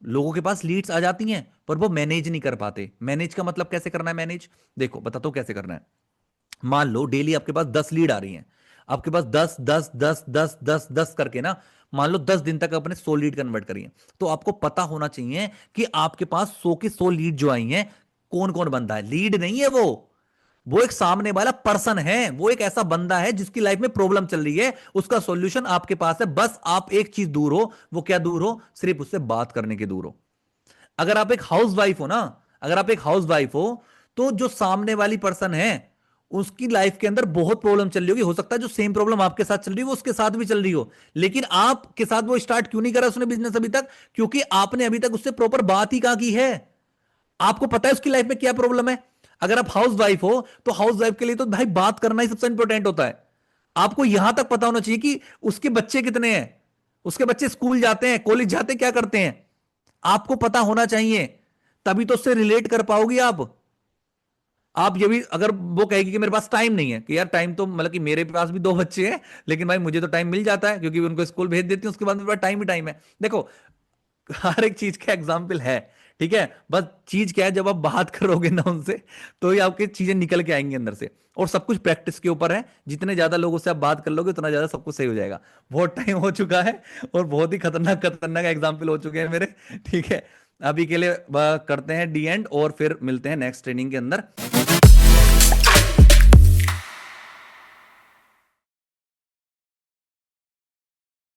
Speaker 1: लोगों के पास लीड्स आ जाती हैं पर वो मैनेज नहीं कर पाते। मैनेज का मतलब कैसे करना है मैनेज? देखो बताता हूं कैसे करना है। मान लो डेली आपके पास 10 लीड आ रही हैं, आपके पास 10 10 10 10 10 10 करके ना, मान लो 10 दिन तक अपने 100 लीड कन्वर्ट करिए। तो आपको पता होना चाहिए कि आपके पास 100 की 100 लीड जो आई हैं, कौन कौन बंदा है। लीड नहीं है वो एक सामने वाला पर्सन है, वो एक ऐसा बंदा है जिसकी लाइफ में प्रॉब्लम चल रही है, उसका सॉल्यूशन आपके पास है। बस आप एक चीज दूर हो, वो क्या दूर हो? सिर्फ उससे बात करने के दूर हो। अगर आप एक हाउस वाइफ हो ना, अगर आप एक हाउस वाइफ हो, तो जो सामने वाली पर्सन है उसकी लाइफ के अंदर बहुत प्रॉब्लम चल रही होगी, हो सकता है जो सेम प्रॉब्लम आपके साथ चल रही हो वो उसके साथ भी चल रही हो, लेकिन आपके साथ वो स्टार्ट क्यों नहीं करा उसने बिजनेस अभी तक? क्योंकि आपने अभी तक उससे प्रॉपर बात ही कहां की है। आपको पता है उसकी लाइफ में क्या प्रॉब्लम है। अगर आप हाउस वाइफ हो तो हाउस वाइफ के लिए तो भाई बात करना ही सबसे इंपॉर्टेंट होता है। आपको यहां तक पता होना चाहिए कि उसके बच्चे कितने हैं, उसके बच्चे स्कूल जाते हैं, कॉलेज जाते हैं, क्या करते हैं, आपको पता होना चाहिए। तभी तो उससे रिलेट कर पाओगी आप ये भी, अगर वो कहेगी कि मेरे पास टाइम नहीं है, कि यार टाइम तो मतलब कि मेरे पास भी 2 बच्चे हैं, लेकिन भाई मुझे तो टाइम मिल जाता है क्योंकि उनको स्कूल भेज देती हूँ, उसके बाद मेरे पास टाइम ही टाइम है। देखो हर एक चीज का एग्जाम्पल है, ठीक है। बस चीज क्या है, जब आप बात करोगे ना उनसे, तो ही आपकी चीजें निकल के आएंगी अंदर से। और सब कुछ प्रैक्टिस के ऊपर है, जितने ज्यादा लोगों से आप बात कर लोगे उतना ज्यादा सब कुछ सही हो जाएगा। बहुत टाइम हो चुका है और बहुत ही खतरनाक खतरनाक एग्जाम्पल हो चुके हैं मेरे, ठीक है। अभी के लिए करते हैं डी एंड, और फिर मिलते हैं नेक्स्ट ट्रेनिंग के अंदर।